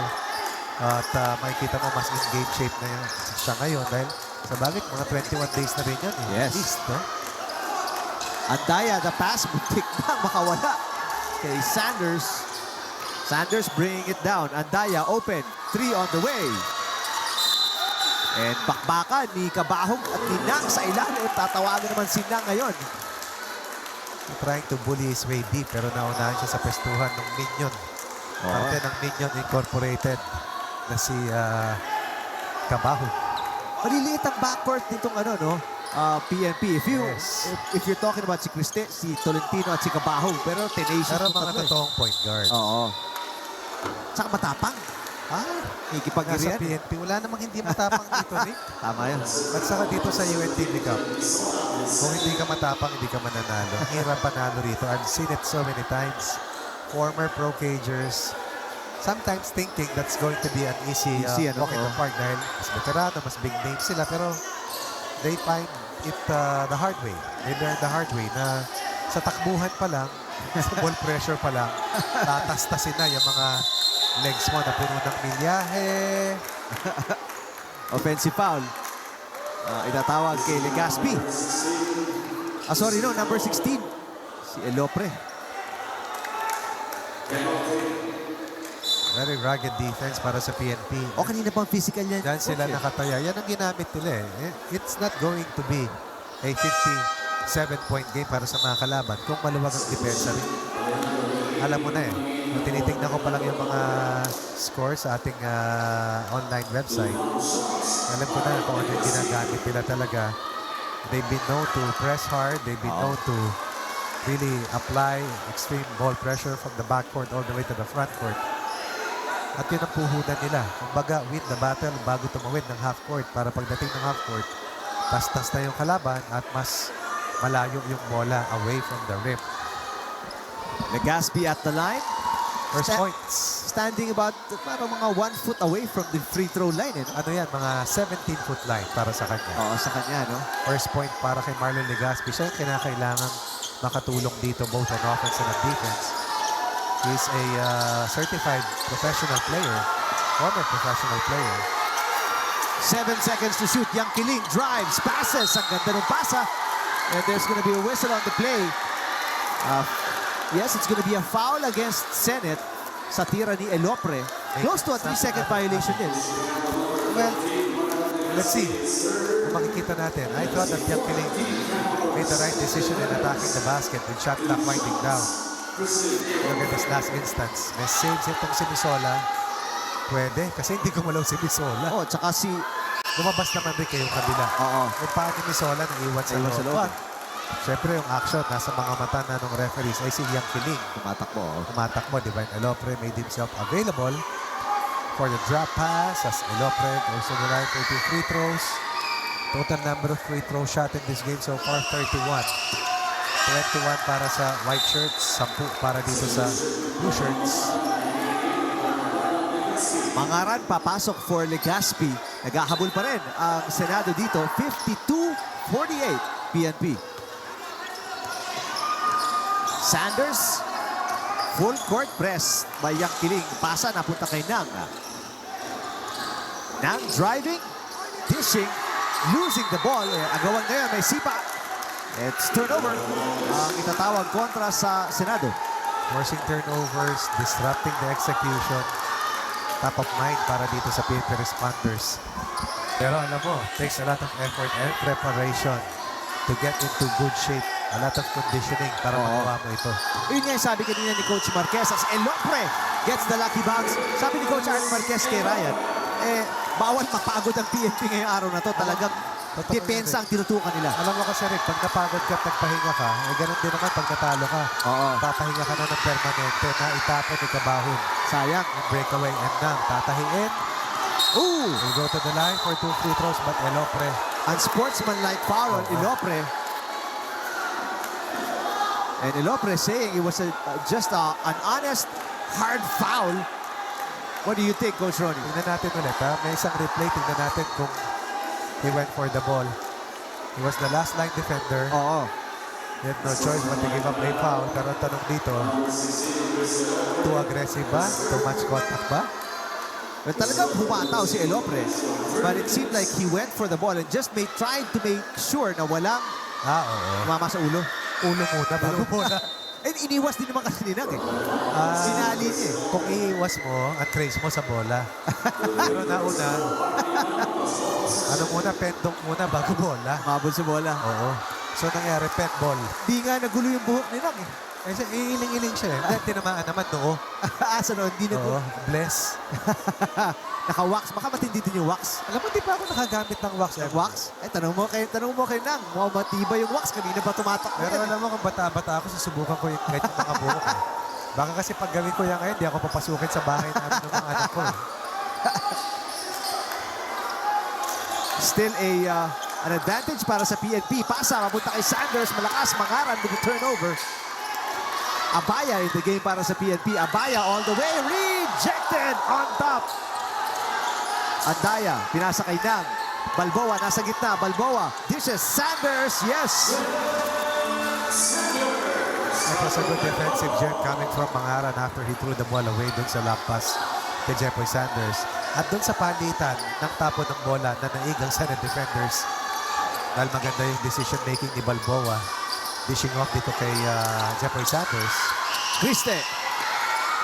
At makikita mo mas in game shape na siya ngayon dahil sa bagay, mga 21 days na rin yan. Yes. At least, no? Andaya, the pass, butik na makawala kay Sanders. Sanders bringing it down. Andaya open. 3 on the way. And bakbakan ni Kabahog at ni Nang sa ilalim. Tatawagan naman si Nang ngayon. Trying to bully his way deep pero naunahan siya sa pwestuhan ng Minion. Parte ng Minion Incorporated na si Kabahog. Maliliit ang backcourt nitong PNP. If you're talking about si Criste, si Tolentino at si Kabahog, pero tenacious Pero yung mga tatlo. totoong point guard. Oo. Saka matapang. Nasa Ikipag-irian. PNP, wala namang hindi matapang dito, Rick. Tama yun. At saka dito sa UNTV CUP, kung hindi ka matapang, hindi ka mananalo. Hirap panalo rito. I've seen it so many times. Former pro cagers, sometimes thinking that's going to be an easy walk in the park dahil mas veterano, mas big name sila. Pero they find it the hard way. They learn the hard way na sa takbuhan pa lang, sa ball pressure pa lang, tatastasin na yung mga legs mo na puno ng milyahe. Offensive foul. Itatawag kay Legaspi. Sorry, no, number 16. Si Elopre. Very rugged defense para sa PNP. Kanina pang physical yan. Diyan sila nakataya. Yan ang ginamit nila eh. It's not going to be a 57-point game para sa mga kalaban kung maluwag ang depensa rin. Alam mo na eh. Kung tinitingnan ko pa lang yung mga scores sa ating online website, alam ko na kung ano yung ginagamit nila talaga. They've been known to press hard. They've been known to really apply extreme ball pressure from the backcourt all the way to the front court. At yun ang puhunan nila. Kumbaga, win the battle bago tumawid ng half court para pagdating ng half court, tas-tas na yung kalaban at mas malayo yung bola away from the rim. Legaspi at the line. First points. Standing about parang mga 1 foot away from the free throw line. Ano yan? Mga 17-foot line para sa kanya. Sa kanya, no? First point para kay Marlon Legaspi. Siya yung kinakailangan makatulong dito both on offense and on defense. He's a certified professional player, former professional player. 7 seconds to shoot. Yang Kiling drives, passes. Ang ganda ng pasa. And there's gonna be a whistle on the play. Yes, it's gonna be a foul against Senate sa tira ni Elopre. Close to a 3-second violation din. Well, let's see. Kung makikita natin, I thought that Yang Kiling made the right decision in attacking the basket with shot clock winding down. Look at this last instance. May saves itong si Misola. Pwede, kasi hindi gumalaw si Misola. Tsaka si... Lumabas naman rin kayong kabila. Yung paa ni Misola naiwan sa loob. But, syempre yung action nasa mga mata na ng referees ay si Yang Kiling. Tumatakbo, di ba? Elopre made himself available for the drop pass as Elopre goes to the line for 2 free throws. Total number of free throw shot in this game so far, 31. 21 para sa white shirts, 10 para dito sa blue shirts. Mangaran papasok for Legaspi. Naghahabol pa rin ang Senado dito. 52-48 PNP. Sanders. Full court press by Yang Kiling. Pasa napunta kay Nang. Nang driving. Dishing. Losing the ball. Agawan ngayon may sipa. It's turnover. Ang itatawag kontra sa Senado. Forcing turnovers, disrupting the execution. Top of mind para dito sa PNP responders. Pero alam mo, takes a lot of effort and preparation to get into good shape. A lot of conditioning para magawa mo ito. Yun nga yung sabi kanina ni Coach Marquez as Elopre gets the lucky bounce. Sabi ni Coach Art Marquez kay Ryan, bawal mapagod ang PNP ngayong araw na to. Talagang depensa ang tinutukan nila. Alam mo kasi Rick, pag napagod ka at nagpahinga ka, ganun din naman pag natalo ka. Papahinga ka na ng permanente na itapon ni Kabahon. Sayang. Yung breakaway and Nang tatahiin. Will go to the line for 2 free throws but Elopre. Unsportsmanlike foul on Elopre. And Elopre saying it was just an honest, hard foul. What do you think, Coach Ronnie? Tingnan natin ulit ha. May isang replay. Tingnan natin kung he went for the ball. He was the last line defender. He had no choice but to give up a foul. Pero ang tanong dito, too aggressive ba? Too much contact ba? Well, talagang humataw si Elopre. But it seemed like he went for the ball and just tried to make sure na walang mama sa ulo. Ulo muna bago bola. And iniwas din naman kasi ni Nang Sinali niya Kung iiwas mo, at trace mo sa bola. Pero nauna, pendong muna bago bola. Mabol sa bola. So nangyari, pet ball. Di nga nagulo yung buhok ni Nang Kasi iiling-iling siya. Then tinamaan naman noo. Asa noon, di nagulo. Bless. Naka-wax. Baka matindi din yung wax. Alam mo, di ba ako nakagamit ng wax? Wax? Tanong mo kay Nang. Mukhang matibay yung wax. Kanina pa tumatak. Pero alam mo, kung bata-bata ako, susubukan ko yung kahit yung mga buhok. Baka kasi pag gawin ko yan ngayon, di ako papasukin sa bahay namin ng mga anak ko. Still an advantage para sa PNP. Pasa, mapunta kay Sanders. Malakas, Mangaran with the turnover. Abaya in the game para sa PNP. Abaya all the way. Rejected on top. Andaya, pinasa kay Nang. Balboa, nasa gitna. Balboa, dishes. Sanders, yes. It was a good defensive gem coming from Mangaran after he threw the ball away dun sa lap pass kay Jeffoy Sanders. At dun sa palitan ng tapo ng bola na naigang sa defenders. Dahil maganda yung decision making ni Balboa. Dishing off dito kay Jeffoy Sanders. Criste.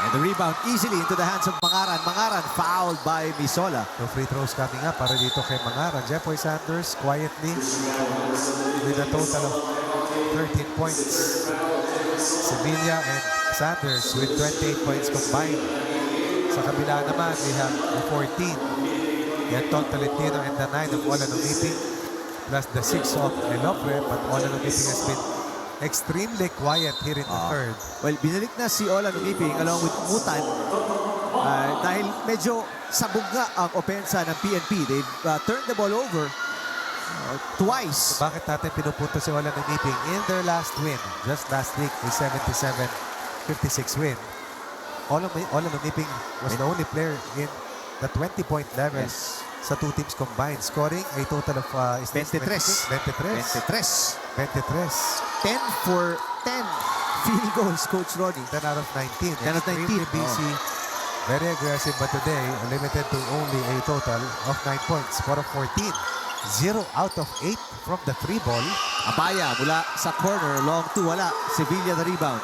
And the rebound easily into the hands of Mangaran. Mangaran fouled by Misola. No free throws coming up para dito kay Mangaran. Jeffoy Sanders quietly with a total of 13 points. Sevilla and Sanders with 28 points combined. Sa kabila naman, we have the 14. Anton Tolentino and the 9 of Olan Umiping plus the 6 of Elofre. But Olan Umiping has been extremely quiet here in the third. Well, binalik na si Olan Umiping along with Mutan dahil medyo sabog nga ang opensa ng PNP. They've turned the ball over twice. Bakit natin pinupunto si Olan Umiping in their last win? Just last week, a 77-56 win. Olan Umiping was the only player in the 20-point level sa two teams combined, scoring a total of 23. 23. 10 for 10 field goals, Coach Ronnie. 10 out of 19. 10 out of 19. Extremely busy, very aggressive, but today limited to only a total of 9 points. 4 of 14. 0 out of 8 from the 3 ball. Abaya mula sa corner, long 2, wala. Sevilla the rebound.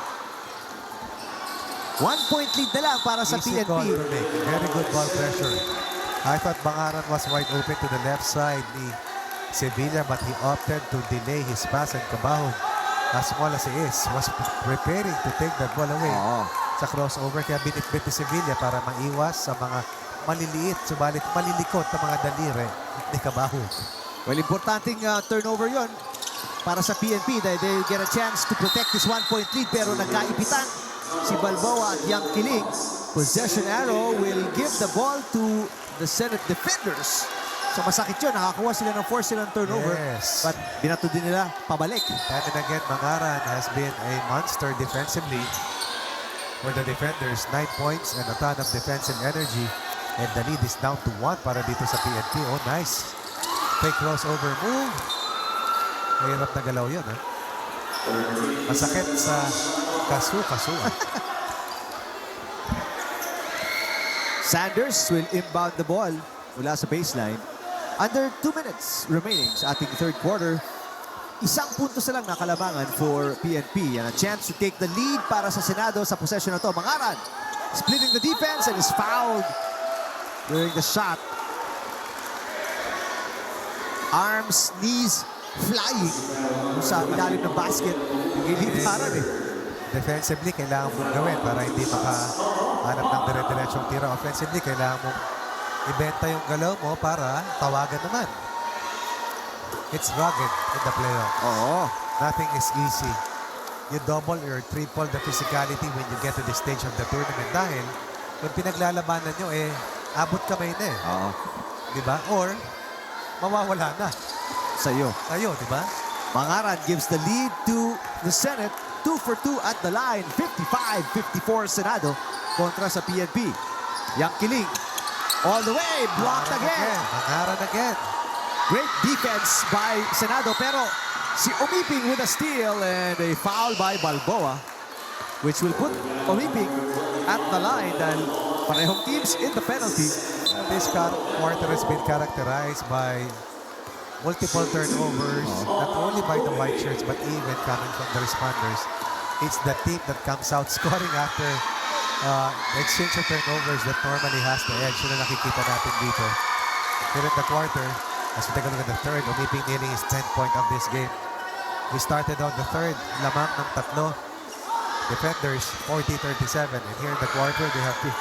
1 point lead na lang para sa Easy call PNP. to make. Very good ball pressure. I thought Mangaran was wide open to the left side ni Sevilla, but he opted to delay his pass, and Cabahon, as small as he is, was preparing to take that ball away sa crossover. Kaya binitbit ni Sevilla para maiwas sa mga maliliit, subalit malilikot na mga daliri ni Cabahon. Well, importanteng turnover yon para sa PNP dahil they get a chance to protect this 1 point lead, pero nagkaipitan si Balboa at Yang Kiling. Possession arrow will give the ball to the Senate defenders. So masakit yun. Nakakuha sila ng force silang turnover. Yes. But binato din nila pabalik. Time and again, Mangaran has been a monster defensively for the defenders. 9 points and a ton of defensive energy. And the lead is down to 1 para dito sa PNP. Oh, nice. Fake crossover move. Mahirap na galaw yun, ha? Masakit sa kasu-kasuan. Sanders will inbound the ball mula sa baseline. Under 2 minutes remaining sa ating third quarter. Isang puntos na lang na kalamangan for PNP. And a chance to take the lead para sa Senado sa possession na to. Mangaran splitting the defense and is fouled during the shot. Arms, knees flying sa ilalim ng basket. Nagiliparan eh. Defensively, kailangan mong gawin para hindi makahanap ng dire-diretsong tira. Offensively, kailangan mong ibenta yung galaw mo para tawagan naman. It's rugged in the playoff. Nothing is easy. You double or triple the physicality when you get to the stage of the tournament. Dahil kung pinaglalabanan nyo, abot kamay na eh. Diba? Or, mawawala na. Sa'yo. Tayo, diba? Mangaran gives the lead to the Senate. 2 for 2 at the line. 55-54 Senado kontra sa PNP. Yang Kiling all the way. Blocked again. Mangaran again. Great defense by Senado, pero si Umiping with a steal and a foul by Balboa, which will put Umiping at the line dahil parehong teams in the penalty. This quarter has been characterized by multiple turnovers, not only by the white shirts, but even coming from the responders. It's the team that comes out scoring after the exchange of turnovers that normally has the edge. Yun na nakikita natin dito. Here in the quarter, as we take a look at the third, Umiping nearly his 10th point of this game. We started out the third, lamang ng tatlo. Defenders, 40-37. And here in the quarter, they have 15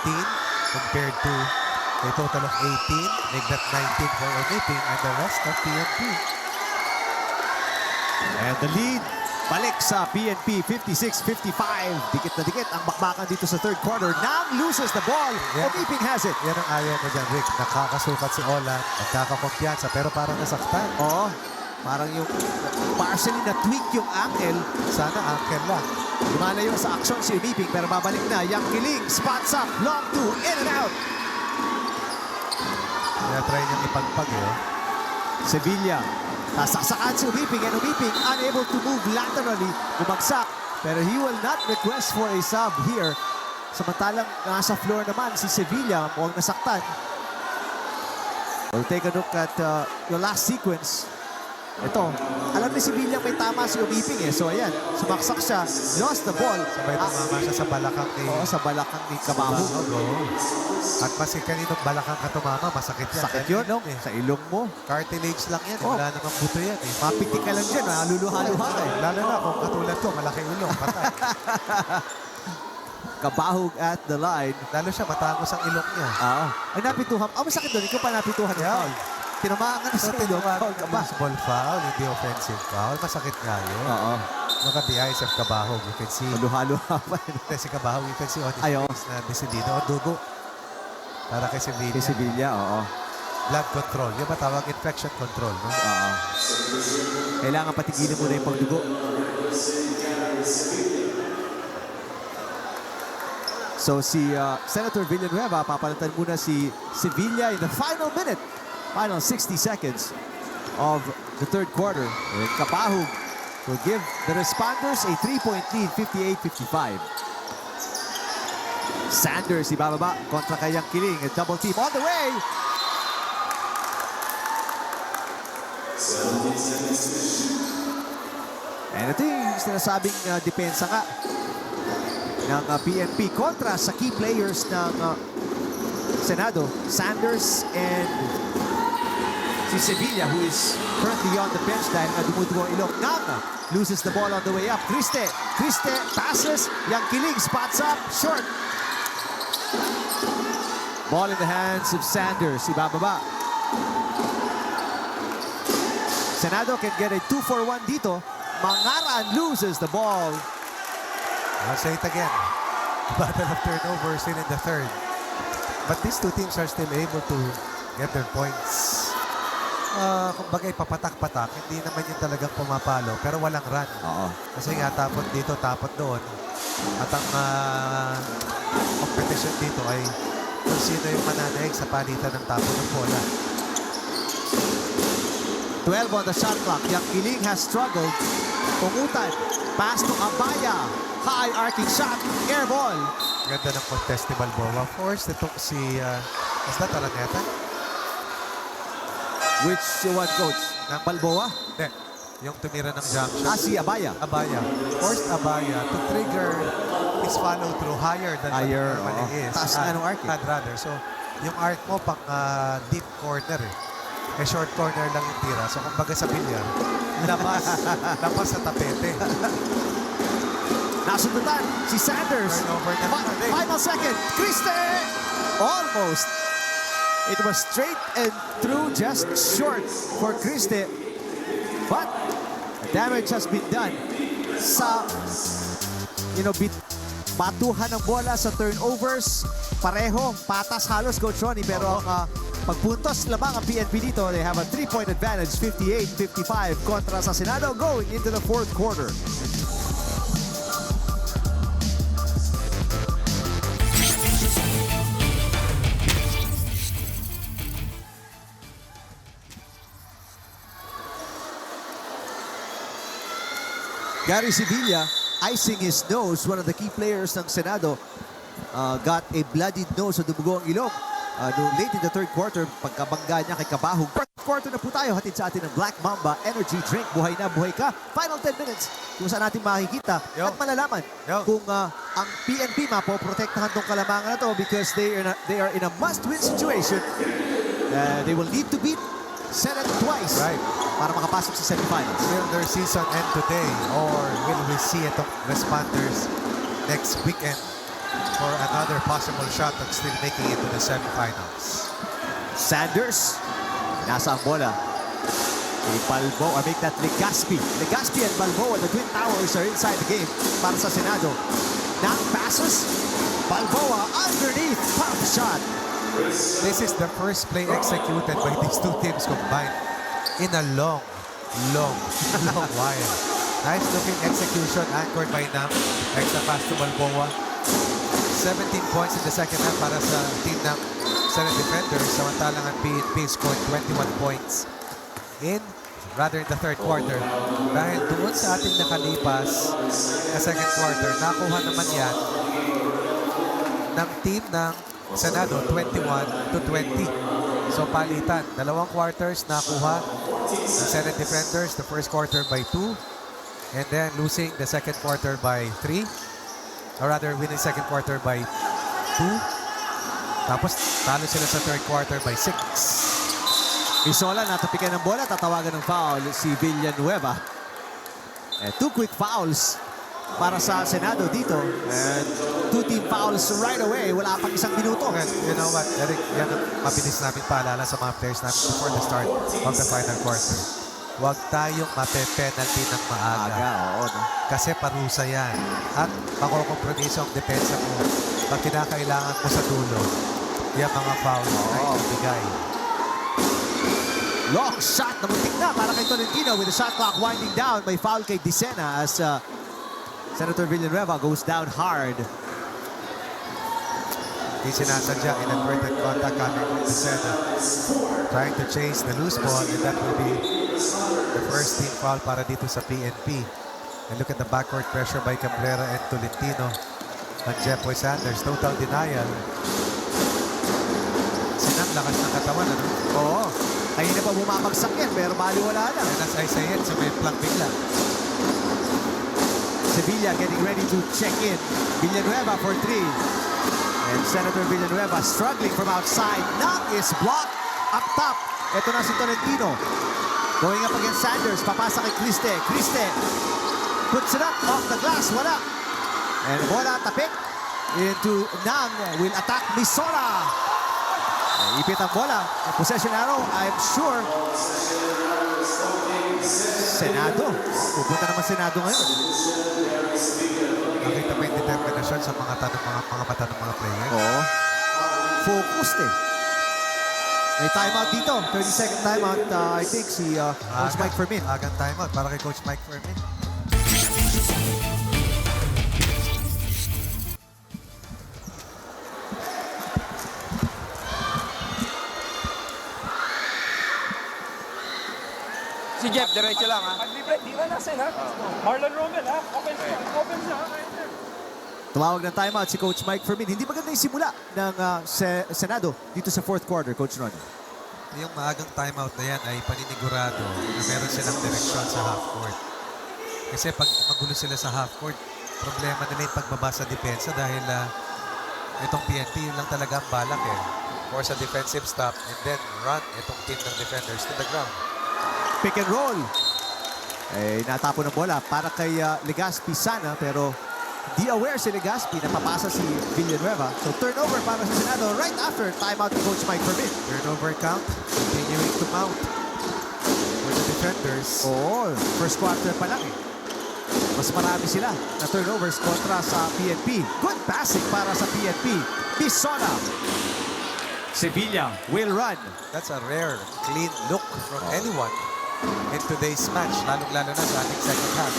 compared to a total of 18. Make that 19 for Umiping and the rest of PNP. And the lead Balik sa PNP, 56-55. Dikit na dikit ang bakbakan dito sa third quarter. Nam loses the ball. Yeah. Umiping has it. Yan ang ayaw mo dyan, Rick. Nakakasukat si Olan, nagkakakumpiyansa, pero parang nasaktan. Oo. Parang yung partially na-tweak yung ankle. Sana ankle lang. Lumalayo sa aksyon si Umiping pero babalik na. Yang Kiling, spots up, long two, in and out. Kaya try niyang ipagpag eh. Sevilla, nasaksakan si Umiping and Umiping unable to move laterally. Bumagsak, pero he will not request for a sub here. Samantalang nasa floor naman si Sevilla, mukhang nasaktan. We'll take a look at the last sequence. Ito, alam ni Sevilla may tama si Umiping eh. So ayan, sumaksak siya, lost the ball. Sabay tumama siya sa balakang ni... Oo, sa balakang ni Kabaho. Oo. At maski kaninong balakang ka tumama, masakit yan. Sakit yun, no? Sa ilong mo. Cartilage lang yan. Oh. Wala namang buto yan eh. Mapitik ka lang dyan, luluha-luha eh. Lalo na kung katulad ko, malaki ulong, patay. Kabahog at the line. Lalo siya, matangos ang ilong niya. Ay, napituhan. Masakit doon. Ikaw pa napituhan ng Yeah. foul. Tinamaan ka na sa ilong. Foul ka ba? Baseball foul, hindi offensive foul. Masakit nga yun. Oo. Look at the eyes of Kabahog. You can see. Luha-luha pa. Si Kabahog, you can see on his Ayaw. face na desidido. O dugo. Para kay Sevilla. Kay Sevilla, oo. Blood control. Yung ba tawag infection control, no? Oo. Kailangan patigilin mo na yung pagdugo. So si Senator Villanueva, papalitan muna si Sevilla in the final minute. Final 60 seconds of the third quarter. And Kabahog will give the responders a 3-point lead, 58-55. Sanders, ibababa kontra kay Yang Kiling. A double team all the way. And ito yung sinasabing depensa nga ng PNP kontra sa key players ng Senado, Sanders and si Sevilla, who is currently on the bench dahil nga dumudugo ang ilong. Nang loses the ball on the way up. Criste passes. Yang Kiling spots up. Short. Ball in the hands of Sanders. Ibababa. Senado can get a 2-for-1 dito. Mangaran loses the ball. I'll say it again. Battle of turnovers in the third. But these two teams are still able to get their points. Kumbaga papatak-patak, hindi naman yung talagang pumapalo, pero walang run. Oo. Kasi nga tapot dito, tapot doon. At ang competition dito ay kung sino yung mananaig sa palitan ng tapon ng bola. 12 on the shot clock. Yang Kiling has struggled. Pungutan. Pass to Abaya. High arcing shot. Air ball. Ganda ng contestable bola. Forced itong si... is that Araneta? Which one, coach? Ng Balboa? Hindi. Yung tumira ng jump shot. Si Abaya. Abaya. Forced Abaya to trigger his follow through higher than Higher, what normally is. Taas nga nung arc eh. I'd rather. So, yung arc mo pang deep corner eh. Eh, short corner lang yung tira. So, kumbaga sa bilyar, labas sa tapete. Nasundutan si Sanders. Turnover na naman eh. Final second. Criste! Almost. It was straight and through, just short for Criste. But damage has been done sa, batuhan ng bola sa turnovers. Pareho, patas halos, Coach Ronnie. Pero ang pagpuntos lamang ang PNP dito. They have a 3-point advantage, 58-55 kontra sa Senado going into the fourth quarter. Gary Sevilla icing his nose. One of the key players ng Senado got a bloodied nose o dumugo ang ilong. Late in the third quarter, pagkabangga niya kay Kabahog. Fourth quarter na po tayo. Hatid sa atin ng Black Mamba Energy Drink. Buhay na, buhay ka. Final 10 minutes kung saan natin makikita at malalaman kung ang PNP mapoprotektahan tong kalamangan na to because they are in a must-win situation. They will need to beat Senate twice para makapasok sa semifinals. Will their season end today or will we see itong responders next weekend for another possible shot at still making it to the semifinals? Sanders, nasa ang bola. Balboa, make that Legaspi. Legaspi and Balboa, the Twin Towers are inside the game para sa Senado. Now passes. Balboa underneath, pop shot. This is the first play executed by these two teams combined in a long while. Nice looking execution anchored by Nam. Extra pass to Balboa. 17 points in the second half para sa team ng Senate Defenders. Samantalang ang PNP scored 21 points in the third quarter. Dahil doon sa ating nakalipas na second quarter, nakuha naman yan ng team ng Senado 21-20. So palitan, dalawang quarters nakuha ng Senate Defenders, the first quarter by 2 and then losing the second quarter by 3, or rather winning second quarter by 2. Tapos talo sila sa third quarter by 6. Isola natapikan ng bola, tatawagan ng foul si Villanueva. Two quick fouls para sa Senado dito. And two team fouls right away. Wala pang isang minuto. And you know what, Eric, yan ang mabilis namin paalala sa mga players namin before the start of the final quarter. Huwag tayong mape-penalty ng maaga. Oo, no? Kasi parusa yan. At makukompromiso ang depensa mo pag kinakailangan mo sa dulo. Yung mga fouls na ibigay. Long shot na muntik na para kay Tolentino with the shot clock winding down. May foul kay Dicena as Senator Villanueva goes down hard. Hindi sinasadya, inadvertent contact coming from Dicena. Trying to chase the loose ball, and that will be the first team foul para dito sa PNP. And look at the backward pressure by Cabrera and Tolentino. And Jeffoy Sanders, total denial. Sinang lakas ng katawan, ano? Oo. Kanina pa bumabagsak yan, pero baliwala na. And as I say it, may plank bigla. Sevilla getting ready to check in. Villanueva for 3. And Senator Villanueva struggling from outside. Knock is blocked up top. Ito na si Tolentino. Going up against Sanders. Papasa kay Criste. Criste puts it up off the glass. Wala. And bola tapik into Nang. Will attack Misola. Ipit ang bola. Possession arrow, I'm sure. Senado. Pupunta naman Senado ngayon. Nakita pa yung determinasyon sa mga mata ng mga players. Oo. Focused eh. May timeout dito. 30-second timeout. I think si Coach Mike Fermin. Agang timeout para kay Coach Mike Fermin. Si Jeff, diretso lang ha. Di ba nasin ha? Marlon Romel ha? Open siya. Tumawag ng timeout si Coach Mike Fermin. Hindi maganda yung simula ng Senado dito sa fourth quarter, Coach Ronnie. Yung maagang timeout na yan ay paninigurado na meron silang direksyon sa half court. Kasi pag magulo sila sa half court, problema nila yung pagbaba sa depensa dahil itong PNP yun lang talaga ang balak eh. Force a defensive stop and then run itong team ng defenders to the ground. Pick and roll. Eh, natapon ng bola para kay Legaspi sana, pero di aware si Legaspi na papasa si Villanueva. So turnover para sa Senado right after timeout ni Coach Mike Fermin. Turnover count continuing to mount for the defenders. Oo, first quarter pa lang eh. Mas marami sila na turnovers kontra sa PNP. Good passing para sa PNP. Bisona. Sevilla will run. That's a rare, clean look from anyone in today's match, lalong-lalo na sa ating second half.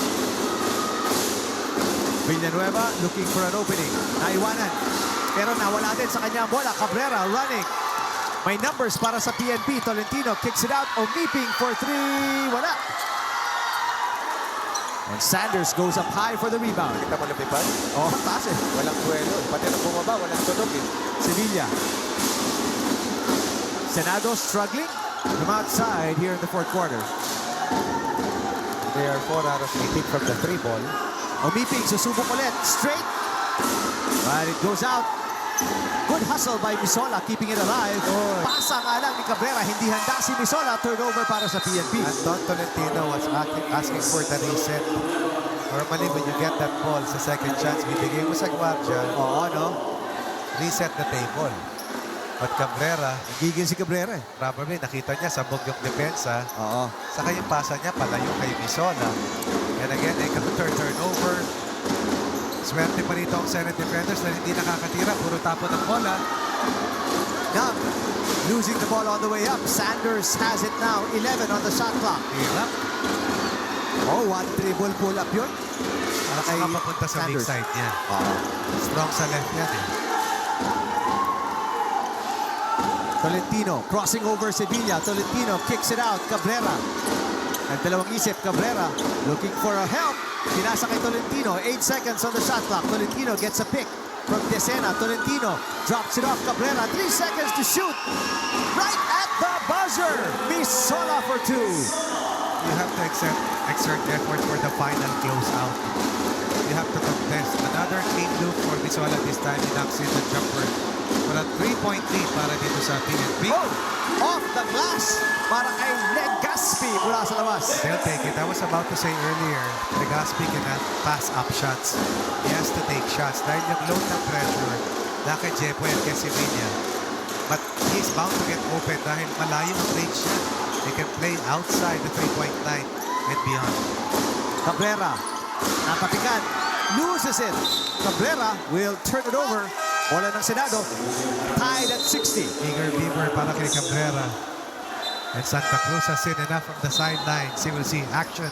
Villanueva looking for an opening. Naiwanan. Pero nawala din sa kanya ang bola. Cabrera running. May numbers para sa PNP. Tolentino kicks it out. Omiping for 3. Wala. And Sanders goes up high for the rebound. Kita mo lumipad? Oh, taas eh. Walang duelo. Pati na bumaba, walang tunog eh. Sevilla. Senado struggling from outside here in the fourth quarter. They are 4 out of 18 from the 3 ball. Omiping susubok ulit. Straight. But it goes out. Good hustle by Misola, keeping it alive. Pasa nga lang ni Cabrera. Hindi handa si Misola. Turnover para sa PNP. And Don Tolentino was asking for the reset. Normally, when you get that ball sa second chance, bibigay mo sa guardia, Oo, no? reset the table. But Cabrera, Gigil si Cabrera eh. probably nakita niya sabog yung depensa. Oo. Saka yung pasa niya palayo kay Misola. And again, a turnover. Swerte pa rito ang Senate defenders na hindi nakakatira. Puro tapon ng bola. Young losing the ball on the way up. Sanders has it now. 11 on the shot clock. Hirap. Oh, one dribble pull up yun. Para kay Saka papunta sa weak Sanders. side niya. Oo. Strong sa left yan eh. Tolentino crossing over Sevilla. Tolentino kicks it out. Cabrera. Ang dalawang isip, Cabrera looking for a help. Pinasa kay Tolentino. 8 seconds on the shot clock. Tolentino gets a pick from Desena. Tolentino drops it off Cabrera. 3 seconds to shoot. Right at the buzzer. Misola for 2. You have to exert effort for the final close out. You have to contest. Another clean look for Misola this time. He knocks in the jumper. For a 3-point lead para dito sa PNP. Oh, off the glass para kay Legaspi mula sa labas. They'll take it. I was about to say earlier, Legaspi cannot pass up shots. He has to take shots. Dahil yung load ng pressure na kay Jepoy at kay Sevilla. But he's bound to get open dahil malayo ang range niya. He can play outside the 3-point line and beyond. Cabrera, napatikan, loses it. Cabrera will turn it over. Bola ng Senado, tied at 60. Eager beaver para kay Cabrera. And Santa Cruz has seen enough from the sidelines. He will see action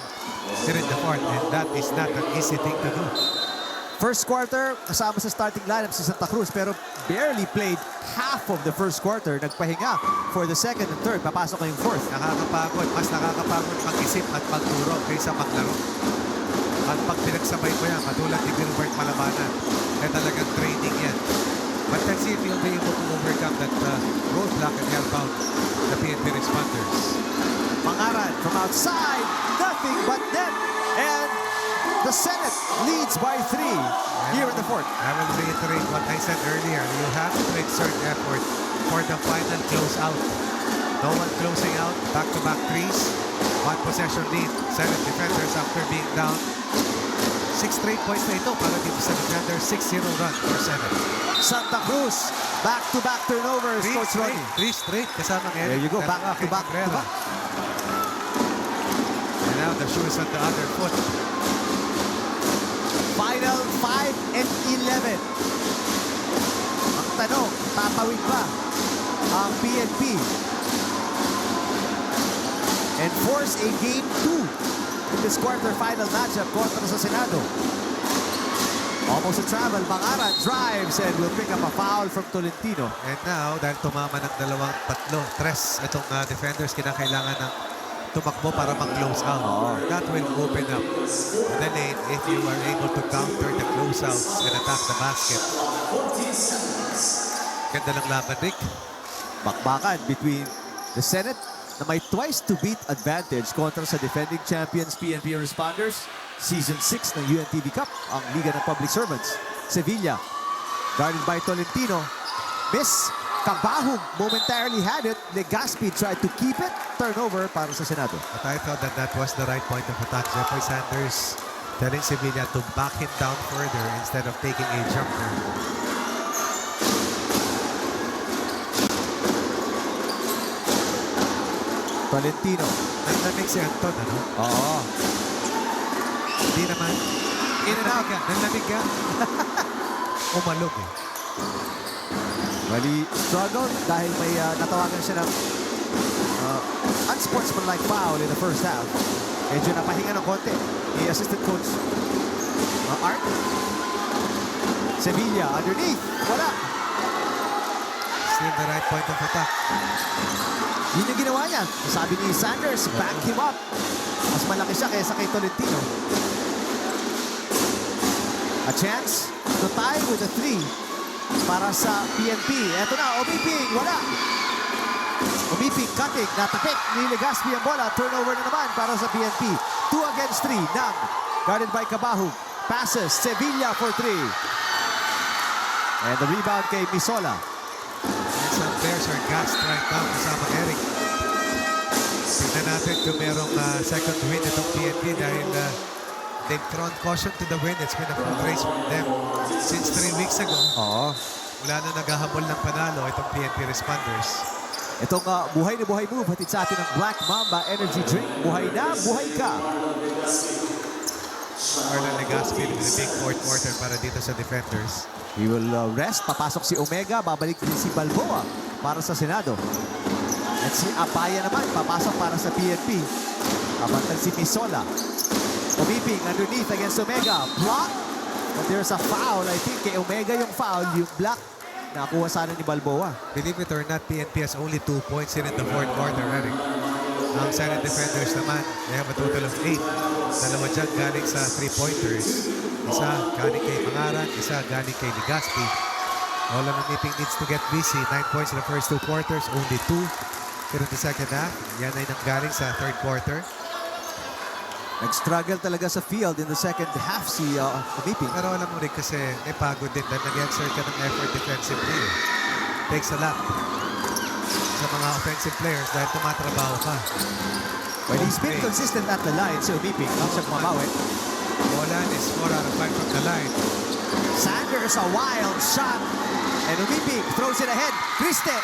here in the fourth. And that is not an easy thing to do. First quarter, kasama sa starting lineup si Santa Cruz pero barely played half of the first quarter. Nagpahinga for the second and third. Papasok ngayong fourth. Nakakapagod. Mas nakakapagod mag-isip at magturo kaysa maglaro. At pag pinagsabay mo yan, matulad ni Gilbert Malabanan, ay talagang training yan. But let's see if he'll be able to overcome that roadblock and help out the PNP responders. Mangaran from outside, nothing but net. And the Senate leads by 3 here in the fourth. I will reiterate what I said earlier. You have to exert effort for the final close out. No one closing out, back-to-back threes. One possession lead. Senate defenders after being down. 6 straight points na ito para dito sa defenders. 6-0 run for Senate. Santa Cruz, back-to-back turnovers, Coach Ronnie. 3 straight kasama ngayon. There you go, back-to-back. And now the shoe is on the other foot. Final 5 and 11. Ang tanong, tatawid ba ang PNP and force a game 2 in this quarterfinal matchup kontra sa Senado? Almost a travel. Mangaran drives and will pick up a foul from Tolentino. And now, dahil tumama ng tres itong defenders, kinakailangan ng tumakbo para mag-close out. That will open up the lane if you are able to counter the closeouts and attack the basket. Ganda ng laban, Rick. Bakbakan between the Senate na may twice to beat advantage kontra sa defending champions PNP Responders. Season 6 ng UNTV CUP, ang Liga ng Public Servants. Sevilla, guarded by Tolentino. Miss Cabahug momentarily had it. Legaspi tried to keep it. Turnover para sa Senado. But I thought that was the right point of attack. Jeffrey Sanders telling Sevilla to back him down further instead of taking a jumper. Tolentino. Nanlamig si Anton, ano? Oo. Hindi naman. In and out. Nanlamig ka. Umalog eh. Well, struggled dahil may natawagan siya ng unsportsmanlike foul in the first half. Medyo napahinga ng konti ni assistant coach Art. Sevilla underneath. Wala. Still the right point of attack. Yun yung ginawa niya. Sabi ni Sanders, back him up. Mas malaki siya kaysa kay Tolentino. A chance to tie with a 3 para sa PNP. Eto na, Omiping, wala. Omiping, cutting, natapik ni Legaspi ang bola. Turnover na naman para sa PNP. 2 against 3. Nang, guarded by Cabahug. Passes, Sevilla for 3. And the rebound kay Misola. And some players are gassed right now kasama Eric. Tignan natin kung merong second win itong PNP dahil they've thrown caution to the wind. It's been a full race from them since 3 weeks ago. Oo. Mula na naghahabol ng panalo itong PNP responders. Itong buhay na buhay move hatid sa atin ng Black Mamba Energy Drink. Buhay na, buhay ka. Marlon Legaspi with a big fourth quarter para dito sa defenders. He will rest. Papasok si Omega. Babalik din si Balboa para sa Senado. At si Apaya naman. Papasok para sa PNP. Abantag si Misola. Umiping underneath against Omega. Block. But there's a foul. I think kay Omega yung foul. Yung block. Nakuha sana ni Balboa. Believe it or not, PNP has only 2 points here in the fourth quarter, Eric. Ang Senate defenders naman, they have a total of 8. Dalawa dyan galing sa 3-pointers. Isa galing kay Mangaran, isa galing kay Legaspi. All of Umiping needs to get busy. 9 points in the first 2 quarters, only 2 here in the second half. Yan ay nanggaling sa third quarter. Nag-struggle talaga sa field in the second half si Umiping. Pero alam mo rin kasi may pagod din dahil nag-exert ka ng effort defensively. Takes a lot sa mga offensive players dahil tumatrabaho ka. But he's been consistent at the line si Umiping. Ang siyang mamawi. Bolan is 4 out of 5 from the line. Sanders, a wild shot. And Umiping throws it ahead. Criste,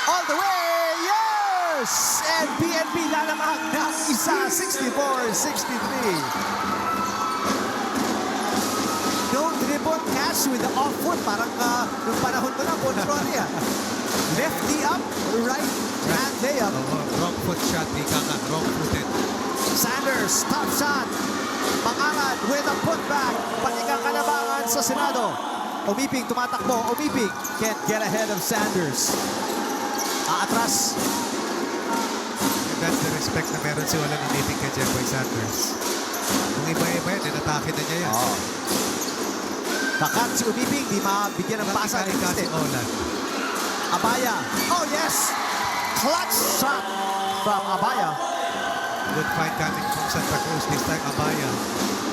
all the way. Yes! And PNP lalamang ng isa, 64-63. No dribble catch with the off foot. Parang nung panahon mo na, Controlia. Lefty up, right hand layup. Wrong foot shot, ika nga, wrong footed. Sanders, top shot. Mangaran with a putback. Patikang kalabangan sa Senado. Umiping tumatakbo. Umiping can't get ahead of Sanders. Aatras. That's the respect na meron si Walang Umiping kay Jeffoy Sanders. Kung iba-iba yan, atake na niya yan. Takat si Umiping, di mabigyan ng pasa ni Criste. Olan. Abaya. Oh yes! Clutch shot from Abaya. Good find coming from Santa Cruz. This time, Abaya.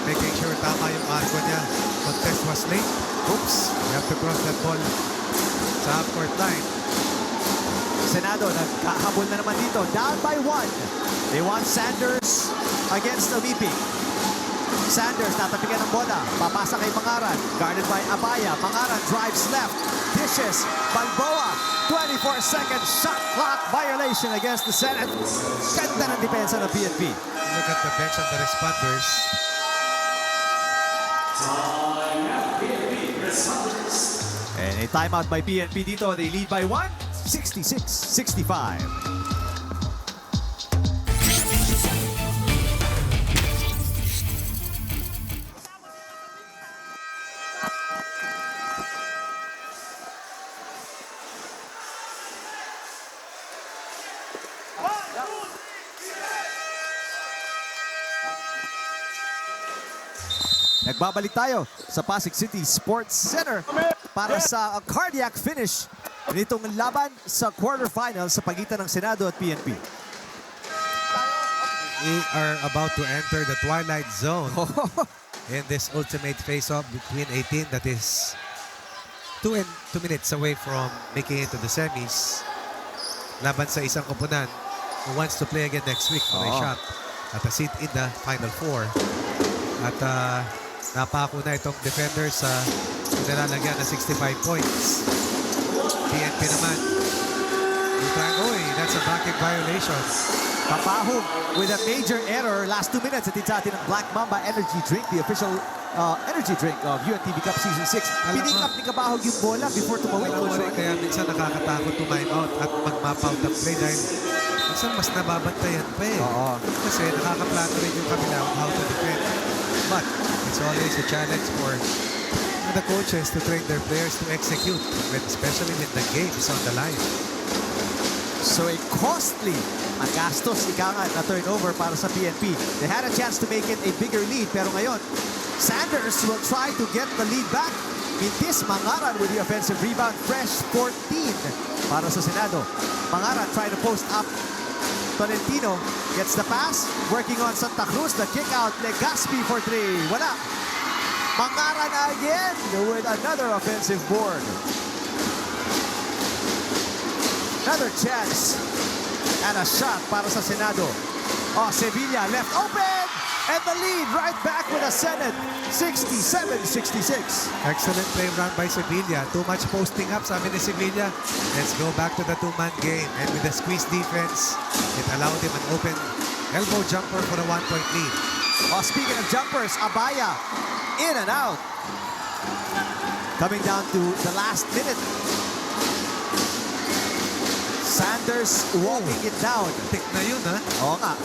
Making sure tama yung marko niya. Contest was late. Oops. You have to cross that ball sa half-court line. Senado, nagkahabol na naman dito. Down by 1. They want Sanders against Umiping. Sanders, tatapigan ng bola. Papasa kay Mangaran. Guarded by Abaya. Mangaran drives left. Dishes. Balboa. 24-second shot clock violation against the Senate. Ganda ng depensa ng PNP. Look at the bench of the responders. And a timeout by PNP dito. They lead by 1. 66-65. Nagbabalik tayo sa Pasig City Sports Center para sa cardiac finish nitong laban sa quarterfinals sa pagitan ng Senado at PNP. We are about to enter the twilight zone in this ultimate face-off between a team that is 2 minutes away from making it to the semis. Laban sa isang koponan who wants to play again next week for a shot at a seat in the Final Four. At napako na itong defenders sa nilalagyan na 65 points. PNP naman. That's a backing violation. Papahog with a major error. Last 2 minutes at atin ng Black Mamba Energy Drink, the official energy drink of UNTV CUP Season 6. Pinick up ni Kabahog yung bola before tumawid. Kaya minsan nakakatakot to-time out at mag-map out ang play dahil minsan mas nababantayan pa eh. Kasi nakakaplano rin yung kabila on how to defend. But it's always a challenge for the coaches to train their players to execute, especially when the game is on the line. So a costly, magastos ikangan na turnover para sa PNP. They had a chance to make it a bigger lead, pero ngayon, Sanders will try to get the lead back. Mintis Mangaran with the offensive rebound, fresh 14 para sa Senado. Mangaran trying to post up. Tolentino gets the pass, working on Santa Cruz, the kick out, Legaspi for 3. Wala. Mangaran again with another offensive board. Another chance and a shot para sa Senado. Oh, Sevilla left open And the lead right back with a Senate, 67-66. Excellent play run by Sevilla. Too much posting up, sabi ni Sevilla. Let's go back to the two-man game. And with the squeeze defense, it allowed him an open elbow jumper for a 1-point lead. Oh, speaking of jumpers, Abaya, in and out. Coming down to the last minute. Sanders walking it down. Tik na yun, ha? Oo nga.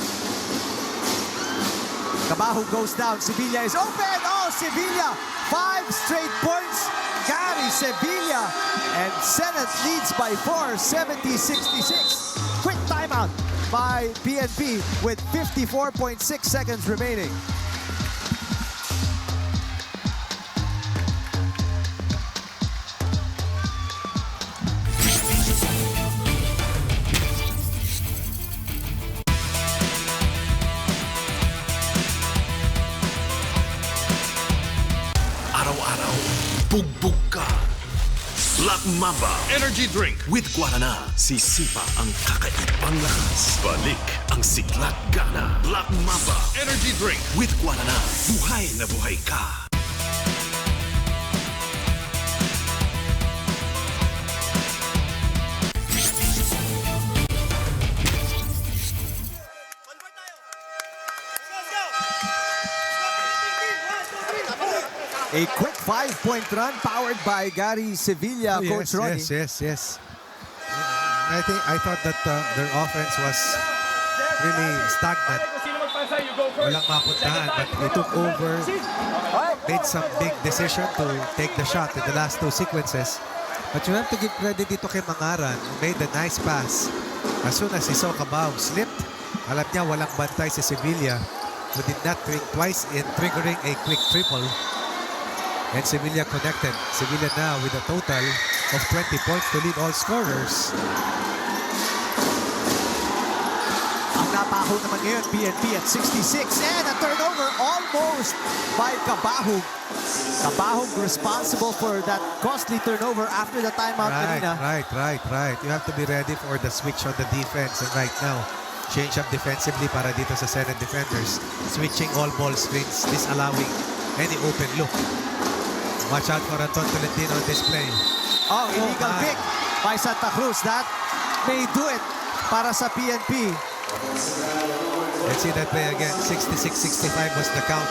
Cabajo goes down. Sevilla is open. Oh, Sevilla. 5 straight points. Gary Sevilla. And Senate leads by 4, 70-66. Quick timeout by PNP with 54.6 seconds remaining. Araw-araw, bugbog ka. Black Mamba Energy Drink with Guarana. Sisipa ang kakaibang lakas. Balik ang siglat gana. Black Mamba Energy Drink with Guarana. Buhay na buhay ka. A quick 5-point run powered by Gary Sevilla, Coach Ronnie. Yes. I thought that their offense was really stagnant. Walang mapuntahan, but they took over, made some big decision to take the shot in the last 2 sequences. But you have to give credit dito kay Mangaran, who made a nice pass. As soon as he saw Cabao slipped, alam niya walang bantay si Sevilla, who did not drink twice in triggering a quick triple. And Sevilla connected. Sevilla now with a total of 20 points to lead all scorers. Ang napaho naman ngayon, PNP at 66. And a turnover almost by Cabahug. Cabahug responsible for that costly turnover after the timeout kanina. Right. You have to be ready for the switch on the defense. And right now, change up defensively para dito sa Senate defenders. Switching all ball screens, disallowing any open look. Watch out for Anton Tolentino on this play. Oh, illegal pick by Santa Cruz. That may do it para sa PNP. Let's see that play again. 66-65 was the count.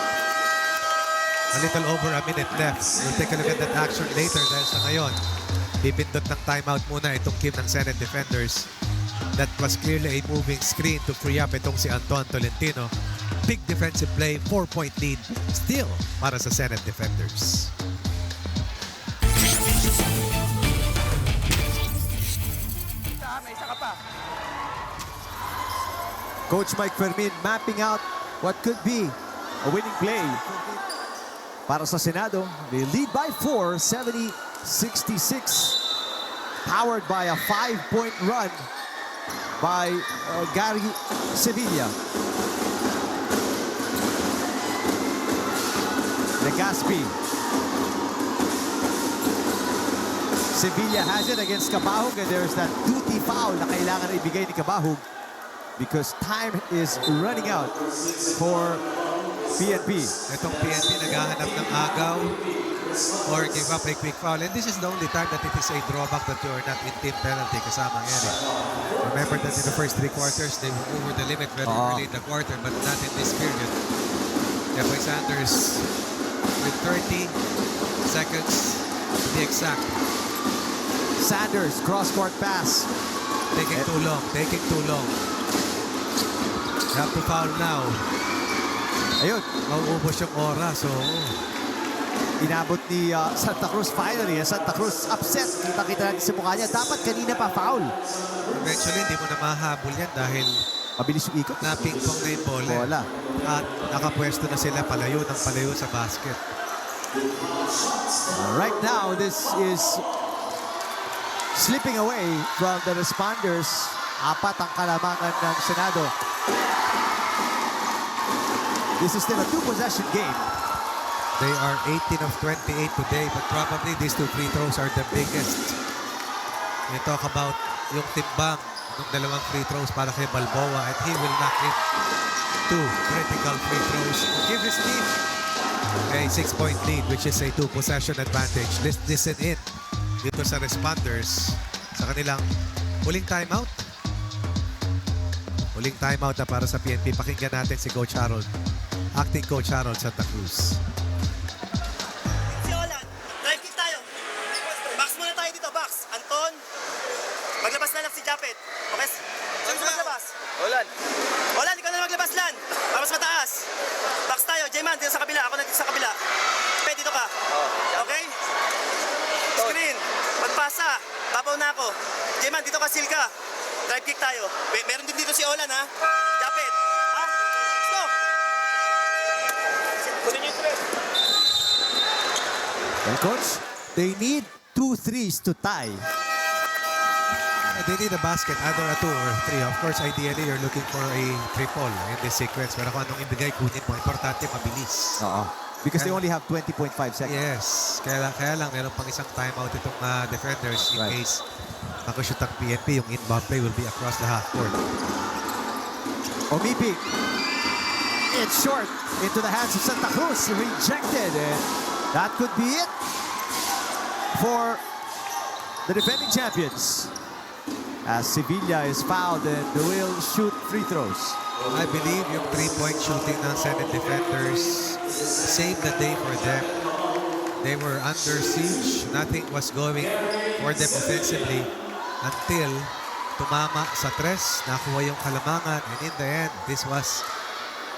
A little over a minute left. We'll take a look at that action later dahil sa ngayon, pipindot ng timeout muna itong team ng Senate defenders. That was clearly a moving screen to free up itong si Anton Tolentino. Big defensive play, 4-point lead still para sa Senate defenders. Coach Mike Fermin mapping out what could be a winning play para sa Senado. They lead by 4, 70-66. Powered by a 5-point run by Gary Sevilla. Legaspi. Sevilla has it against Cabahug, and there's that duty foul na kailangan ibigay ni Cabahug because time is running out for PNP. Itong PNP naghahanap ng agaw or give up a quick foul. And this is the only time that it is a drawback that you are not in team penalty kasama Eric. Remember that in the first 3 quarters, they were over the limit very early in the quarter, but not in this period. Jeffrey Sanders with 30 seconds to be exact. Sanders, cross-court pass. Taking too long. You have to foul now. Ayun, Mauubos yung oras. So, inabot ni Santa Cruz finally. Santa Cruz upset. Kita-kita natin sa mukha niya. Dapat kanina pa foul. eventually, hindi mo na mahabol yan dahil Mabilis yung ikot. na-ping-pong na yung bola. Bola. At nakapwesto na sila palayo sa basket. Right now, this is slipping away from the responders. 4 ang kalamangan ng Senado. This is still a 2-possession game. They are 18 of 28 today, but probably these 2 free throws are the biggest. We talk about yung timbang ng 2 free throws para kay Balboa, and he will knock it. 2 critical free throws to give his team a 6-point lead, which is a 2-possession advantage. Let's listen in dito sa responders sa kanilang huling timeout. Huling timeout na para sa PNP. Pakinggan natin si Coach Harold, acting Coach Harold Santa Cruz. Drive kick tayo. Box muna tayo dito, box. Anton, maglabas na lang si Japet. Okay? Sino maglabas? Olan. Olan, ikaw na maglabas, Lan. Para mas mataas. Box tayo. J-Man, dito sa kabila. Ako na dito sa kabila. Pe, dito ka. Okay? Screen. Magpasa. Babaw na ako. J-Man, dito ka, seal ka. Drive kick tayo. Meron din dito si Olan, ha? Japet. Ha? Stop. Kunin yung trip. Well, Coach, they need 2 threes to tie. They need a basket, either a 2 or 3. Of course, ideally, you're looking for a triple in this sequence. Pero kung anong ibigay, kunin mo. Importante, mabilis. Oo. Because they only have 20.5 seconds. Yes. Kaya lang, meron pang isang timeout itong defenders in Right. case makushoot ang PNP. Yung inbound play will be across the half court. Omipi. It's short into the hands of Santa Cruz. Rejected. And that could be it for the defending champions. As Sevilla is fouled and will shoot free throws. I believe yung 3-point shooting ng Senate defenders saved the day for them. They were under siege. Nothing was going for them offensively until tumama sa tres, nakuha yung kalamangan, and in the end, this was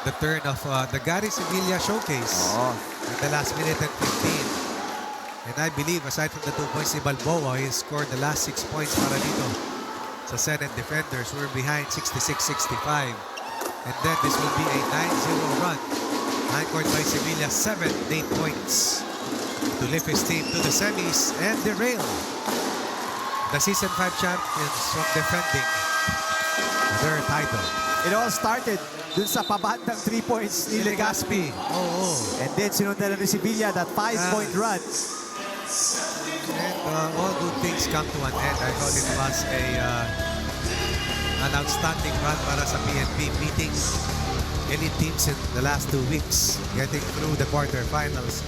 the turn of the Gary Sevilla showcase in the last minute and 15. And I believe, aside from the 2 points ni Balboa, he scored the last 6 points para dito sa Senate defenders. We're behind 66-65. And then this will be a 9-0 run. Anchored by Sevilla, 7-8 points to lift his team to the semis and derail the Season 5 champions from defending their title. It all started dun sa pabandang 3 points ni Legaspi. And then sinundan na ni Sevilla that 5-point run. And all good things come to an end. I thought it was an outstanding run para sa PNP, beating elite teams in the last 2 weeks, getting through the quarterfinals.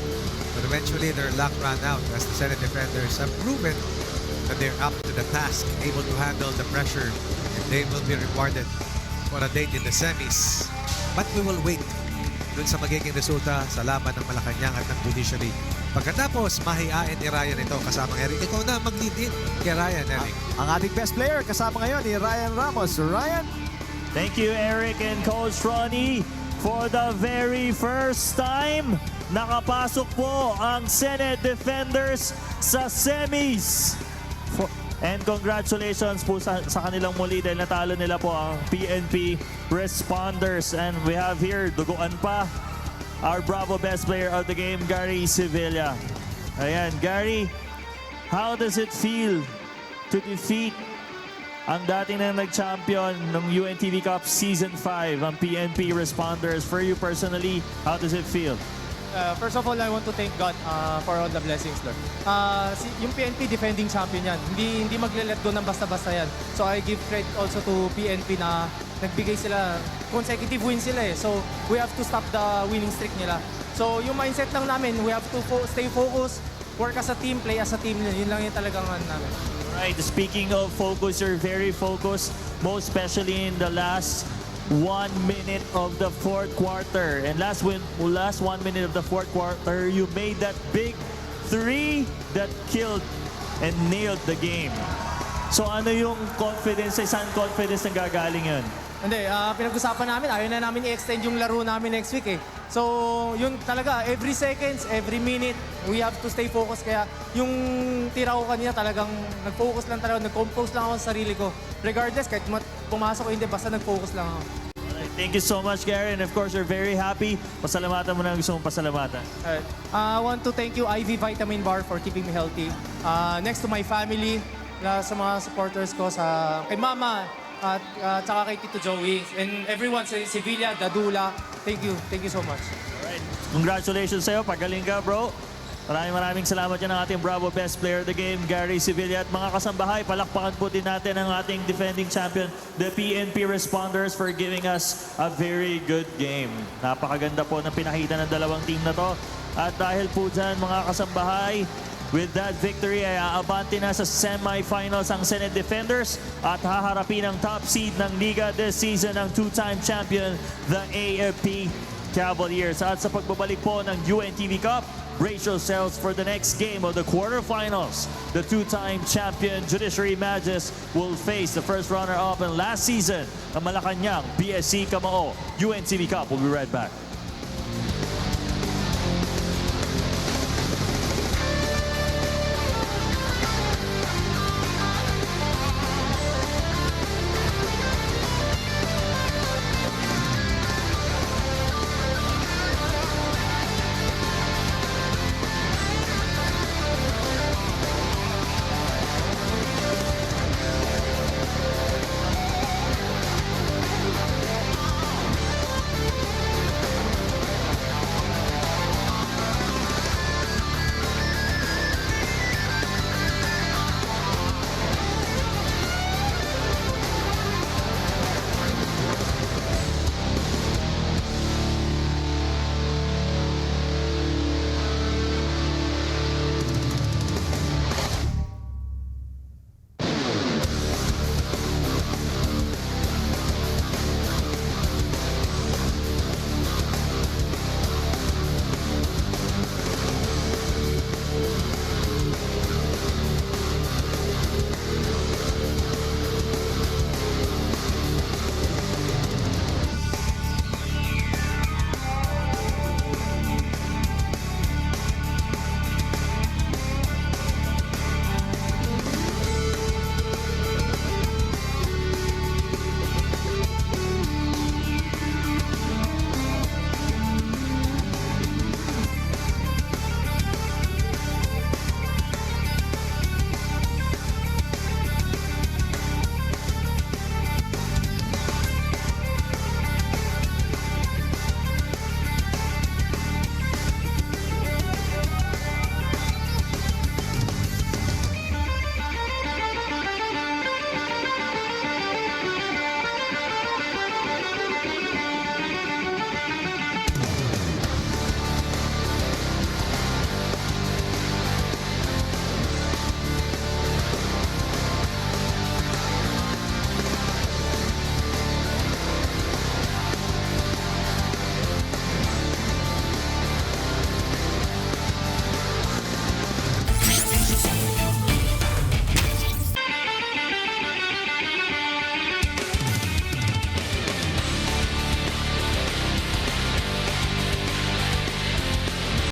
But eventually their luck ran out as the Senate defenders have proven that they're up to the task, able to handle the pressure, and they will be rewarded for a date in the semis. But we will wait dun sa magiging resulta sa laban ng Malacanang at ng Judiciary. Pagkatapos, mahihain ni Ryan ito kasamang Eric. Ikaw na mag-lead in kay Ryan, Eric. Ang ating best player kasama ngayon ni Ryan Ramos. Ryan? Thank you, Eric and Coach Ronnie. For the very first time, nakapasok po ang Senate Defenders sa semis. And congratulations po sa kanilang muli dahil natalo nila po ang PNP Responders. And we have here, duguan pa, our Bravo best player of the game, Gary Sevilla. Ayan, Gary, how does it feel to defeat ang dating na nag-champion ng UNTV CUP Season 5, ang PNP Responders? For you personally, how does it feel? First of all, I want to thank God for all the blessings, Lord. Yung PNP defending champion yan. Hindi magle-let go ng basta-basta yan. So I give credit also to PNP na nagbigay sila, consecutive wins sila eh. So we have to stop the winning streak nila. So yung mindset lang namin, we have to stay focused, work as a team, play as a team. Yun lang yung talagang namin. Right, speaking of focus, you're very focused, most especially in the last 1 minute of the fourth quarter. And last 1 minute of the fourth quarter, you made that big 3 that killed and nailed the game. So ano yung confidence, saan confidence na gagaling yun? Hindi, pinag-usapan namin, ayaw na namin i-extend yung laro namin next week eh. So, yun talaga, every seconds, every minute, we have to stay focused. Kaya yung tira ko kanina talagang nag-focus lang talaga, nag-compose lang ako sa sarili ko. Regardless, kahit pumasok o hindi, basta nag-focus lang ako. Thank you so much, Gary. And of course, you're very happy. Pasalamatan mo na ang gusto mong pasalamatan. I want to thank you, IV Vitamin Bar, for keeping me healthy. Next to my family, sa mga supporters ko, kay Mama, at saka kay Tito Joey, and everyone sa Sevilla, Dadula. Thank you so much. Alright. Congratulations sa'yo. Pagaling ka, bro. Maraming salamat yan ang ating Bravo Best Player of the Game, Gary Sevilla. At mga kasambahay, palakpakan po din natin ang ating defending champion, the PNP Responders, for giving us a very good game. Napakaganda po ng pinakita ng dalawang team na to. At dahil po dyan, mga kasambahay, with that victory ay aabante na sa semifinals ang Senate Defenders at haharapin ang top seed ng Liga this season, ang two-time champion, the AFP Cavaliers. At sa pagbabalik po ng UNTV Cup, brace yourselves for the next game of the quarterfinals. The two-time champion Judiciary Magus will face the first runner-up in last season, ang Malacanang BSC Kamao. UNTV Cup will be right back.